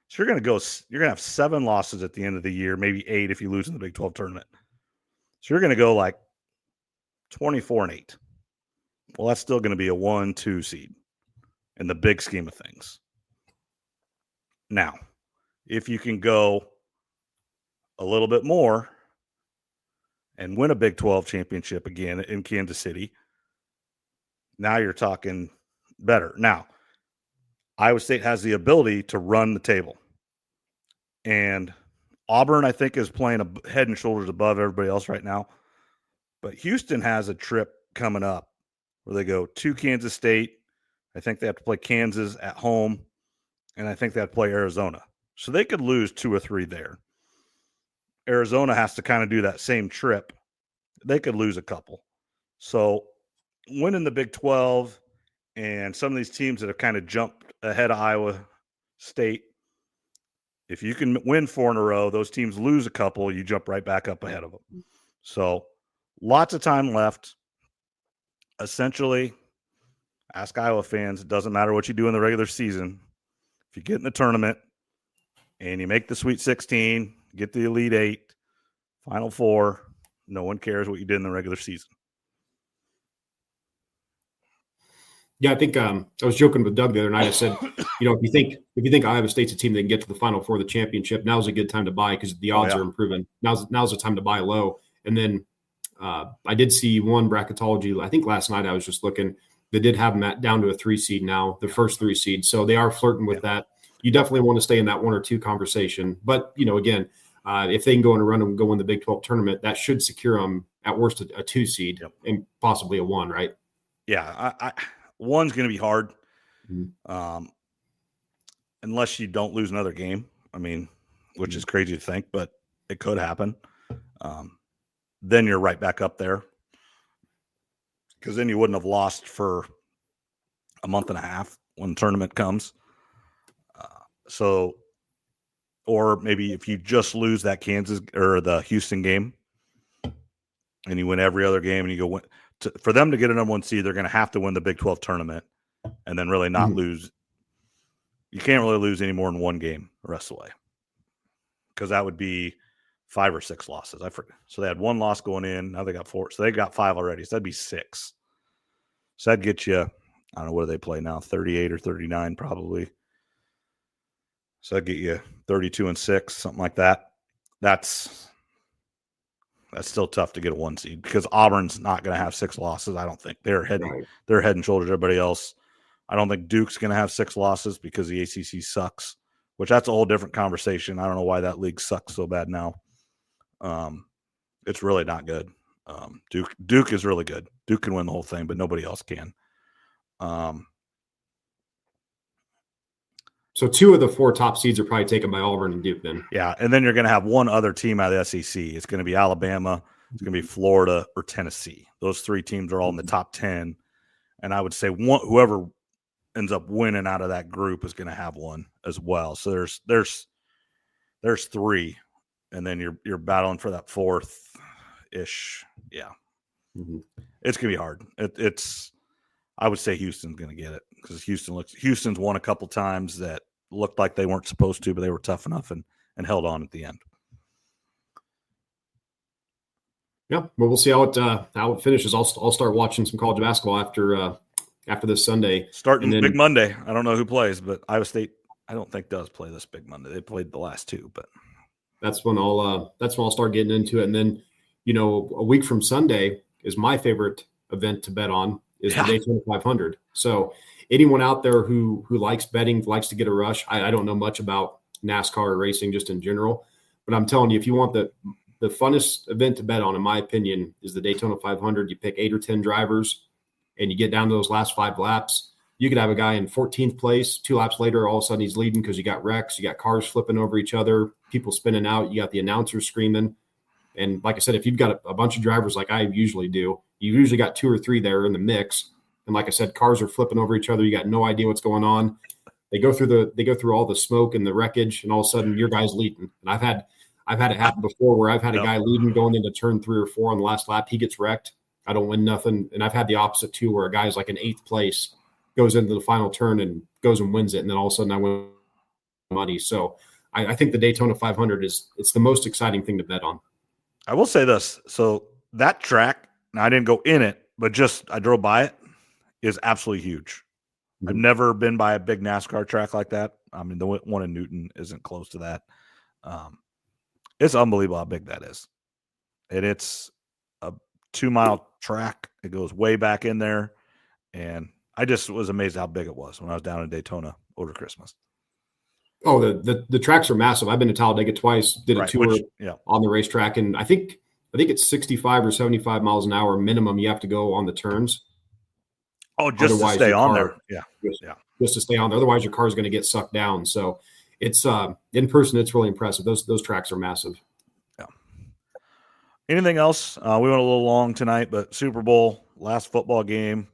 So you're going to have 7 losses at the end of the year, maybe 8 if you lose in the Big 12 tournament. So you're going to go like 24-8. Well, that's still going to be a 1-2 seed in the big scheme of things. Now, if you can go a little bit more and win a Big 12 championship again in Kansas City, now you're talking better. Now, Iowa State has the ability to run the table. And Auburn, I think, is playing a head and shoulders above everybody else right now. But Houston has a trip coming up where they go to Kansas State. I think they have to play Kansas at home. And I think they have to play Arizona. So they could lose 2 or 3 there. Arizona has to kind of do that same trip. They could lose a couple. So winning the Big 12 and some of these teams that have kind of jumped ahead of Iowa State, if you can win 4 in a row, those teams lose a couple, you jump right back up ahead of them. So lots of time left. Essentially, ask Iowa fans, it doesn't matter what you do in the regular season. If you get in the tournament and you make the Sweet 16, get the Elite 8, Final 4, no one cares what you did in the regular season.
Yeah, I think I was joking with Doug the other night. I said, if you think Iowa State's a team that can get to the Final Four of the championship, now's a good time to buy because the odds are improving. Now's the time to buy low. And then I did see one bracketology. I think last night I was just looking. They did have them down to a 3 seed now, the first 3 seed. So they are flirting with that. You definitely want to stay in that 1 or 2 conversation. But again, if they can go on a run and go win the Big 12 tournament, that should secure them at worst a 2 seed and possibly a 1, right?
Yeah, 1's going to be hard, unless you don't lose another game. I mean, which is crazy to think, but it could happen. Then you're right back up there because then you wouldn't have lost for a month and a half when the tournament comes. Or maybe if you just lose that Kansas or the Houston game and you win every other game and you go for them to get a number 1 seed, they're going to have to win the Big 12 tournament and then really not lose. You can't really lose any more than 1 game the rest of the way because that would be 5 or 6 losses. I forget. So they had 1 loss going in. Now they got 4. So they got 5 already. So that'd be 6. So that'd get you, I don't know, what do they play now? 38 or 39 probably. So that'd get you 32-6, something like that. That's still tough to get a 1 seed because Auburn's not going to have 6 losses. I don't think they're head and shoulders everybody else. I don't think Duke's going to have 6 losses because the ACC sucks, which that's a whole different conversation. I don't know why that league sucks so bad now. It's really not good. Duke is really good. Duke can win the whole thing, but nobody else can.
So 2 of the 4 top seeds are probably taken by Auburn and Duke then.
Yeah, and then you're going to have 1 other team out of the SEC. It's going to be Alabama, it's going to be Florida, or Tennessee. Those 3 teams are all in the top 10. And I would say whoever ends up winning out of that group is going to have 1 as well. So there's 3, and then you're battling for that 4th-ish. Yeah. It's going to be hard. I would say Houston's going to get it because Houston's won a couple times that looked like they weren't supposed to, but they were tough enough and held on at the end.
Yeah, well, we'll see how it finishes. I'll start watching some college basketball after this Sunday.
Starting Big Monday. I don't know who plays, but Iowa State I don't think does play this Big Monday. They played the last 2, but
that's when I'll start getting into it. And then a week from Sunday is my favorite event to bet on. Is the Daytona 500. So anyone out there who likes betting, likes to get a rush, I don't know much about NASCAR racing just in general, but I'm telling you, if you want the funnest event to bet on, in my opinion, is the Daytona 500. You pick 8 or 10 drivers and you get down to those last 5 laps. You could have a guy in 14th place, 2 laps later, all of a sudden he's leading because you got wrecks, you got cars flipping over each other, people spinning out, you got the announcers screaming. And like I said, if you've got a bunch of drivers like I usually do, you usually got 2 or 3 there in the mix. And like I said, cars are flipping over each other. You got no idea what's going on. They go through all the smoke and the wreckage, and all of a sudden your guy's leading. And I've had it happen before where I've had a guy leading going into turn 3 or 4 on the last lap. He gets wrecked. I don't win nothing. And I've had the opposite too, where a guy's like in 8th place, goes into the final turn and goes and wins it. And then all of a sudden I win money. So I think the Daytona 500 it's the most exciting thing to bet on.
I will say this. So that track, now I didn't go in it, but just I drove by it, is absolutely huge. Mm-hmm. I've never been by a big NASCAR track like that. I mean, the one in Newton isn't close to that. It's unbelievable how big that is. And it's a 2-mile track. It goes way back in there. And I just was amazed how big it was when I was down in Daytona over Christmas.
Oh, the tracks are massive. I've been to Talladega twice, did a tour on the racetrack, and I think it's 65 or 75 miles an hour minimum you have to go on the turns.
Oh, just to stay on there. Yeah.
Just to stay on there. Otherwise, your car is going to get sucked down. So it's in person, it's really impressive. Those tracks are massive.
Yeah. Anything else? We went a little long tonight, but Super Bowl, last football game.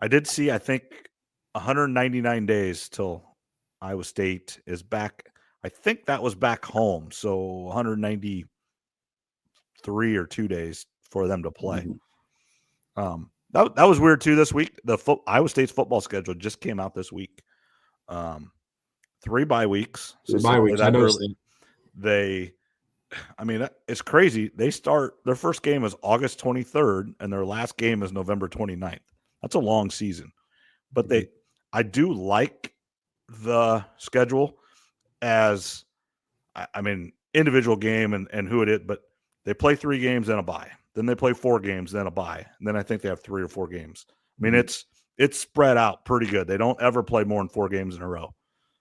I did see, I think, 199 days till Iowa State is back. I think that was back home. So 193 or 2 days for them to play. That was weird too this week. Iowa State's football schedule just came out this week. 3 bye weeks. So
bye weeks. I noticed
it's crazy. They start their first game is August 23rd and their last game is November 29th. That's a long season. But I do like the schedule as individual game and who it is, but they play 3 games and a bye. Then they play 4 games, then a bye. And then I think they have 3 or 4 games. It's spread out pretty good. They don't ever play more than 4 games in a row.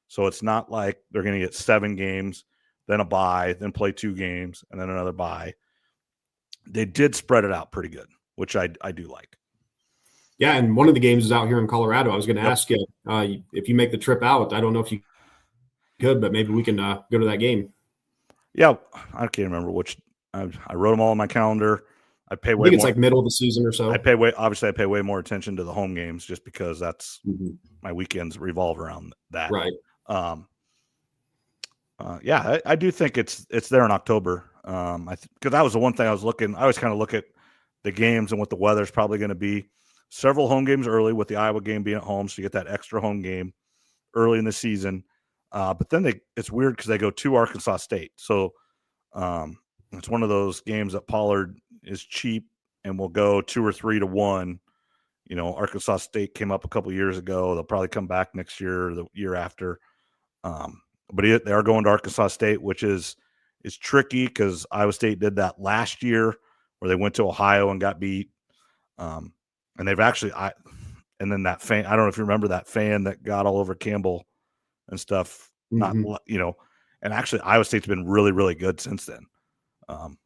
So it's not like they're going to get 7 games, then a bye, then play 2 games, and then another bye. They did spread it out pretty good, which I do like.
Yeah, and one of the games is out here in Colorado. I was going to ask you if you make the trip out. I don't know if you could, but maybe we can go to that game.
Yeah, I can't remember which. I wrote them all on my calendar. I think
it's like middle of the season or so.
I pay way more attention to the home games just because that's my weekends revolve around that.
Right.
I do think it's there in October. Because that was the one thing I was looking. I always kind of look at the games and what the weather's probably going to be. Several home games early with the Iowa game being at home, so you get that extra home game early in the season. But then it's weird because they go to Arkansas State. So it's one of those games that Pollard is cheap and will go 2 or 3 to 1. Arkansas State came up a couple years ago. They'll probably come back next year or the year after. But they are going to Arkansas State, which is tricky because Iowa State did that last year where they went to Ohio and got beat. And they've actually and then that fan, I don't know if you remember that fan that got all over Campbell and stuff. And actually Iowa State's been really, really good since then.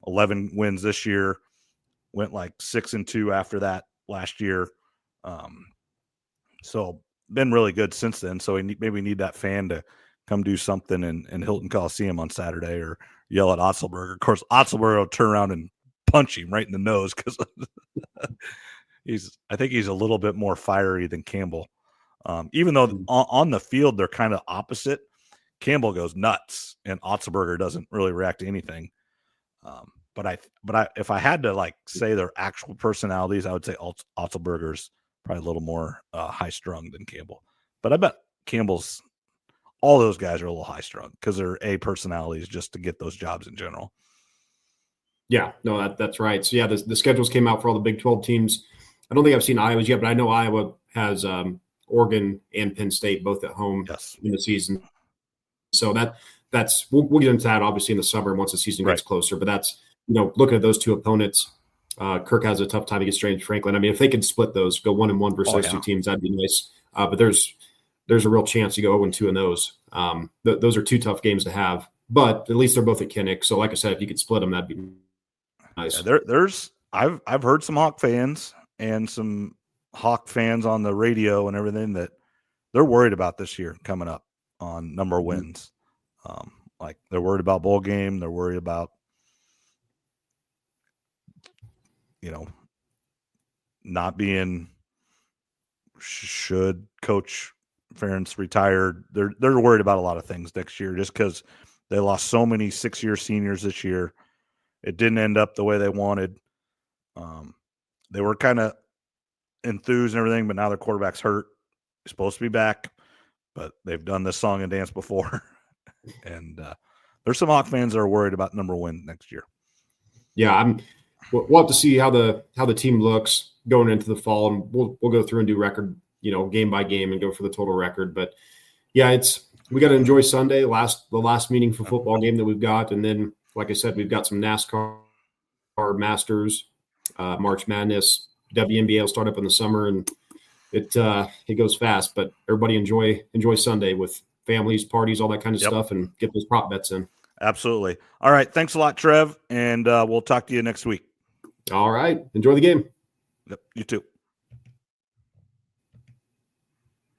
11 wins this year, went like 6-2 after that last year. So been really good since then. So maybe we need that fan to come do something in Hilton Coliseum on Saturday or yell at Otzelberger. Of course, Otzelberger will turn around and punch him right in the nose because I think he's a little bit more fiery than Campbell. Even though on the field they're kind of opposite. Campbell goes nuts and Otzelberger doesn't really react to anything. But if I had to say their actual personalities, I would say Otzelberger's probably a little more high strung than Campbell. But I bet Campbell's all those guys are a little high strung because they're personalities just to get those jobs in general.
Yeah, no, that's right. So yeah, the schedules came out for all the Big 12 teams. I don't think I've seen Iowa's yet, but I know Iowa has Oregon and Penn State both at home in the season. So that's we'll get into that obviously in the summer once the season gets closer. But that's looking at those 2 opponents, Kirk has a tough time against James Franklin. I mean, if they could split those, go 1-1 versus those 2 teams, that'd be nice. But there's a real chance you go 0-2 in those. Those are 2 tough games to have. But at least they're both at Kinnick. So like I said, if you could split them, that'd be nice.
Yeah, I've heard some Hawk fans and some Hawk fans on the radio and everything that they're worried about this year coming up on number of wins. They're worried about bowl game. They're worried about, not being should Coach Ferentz retired. They're worried about a lot of things next year just because they lost so many 6-year seniors this year. It didn't end up the way they wanted. They were kind of enthused and everything, but now their quarterback's hurt. He's supposed to be back, but they've done this song and dance before. And there's some Hawk fans that are worried about number 1 next year.
Yeah, we'll have to see how the team looks going into the fall, and we'll go through and do record, game by game and go for the total record. But yeah, we got to enjoy Sunday, the last meaningful football game that we've got, and then like I said, we've got some NASCAR, Masters, March Madness, WNBA will start up in the summer, and it goes fast. But everybody enjoy Sunday with families, parties, all that kind of stuff, and get those prop bets in.
Absolutely. All right. Thanks a lot, Trev. And we'll talk to you next week.
All right. Enjoy the game.
Yep. You too.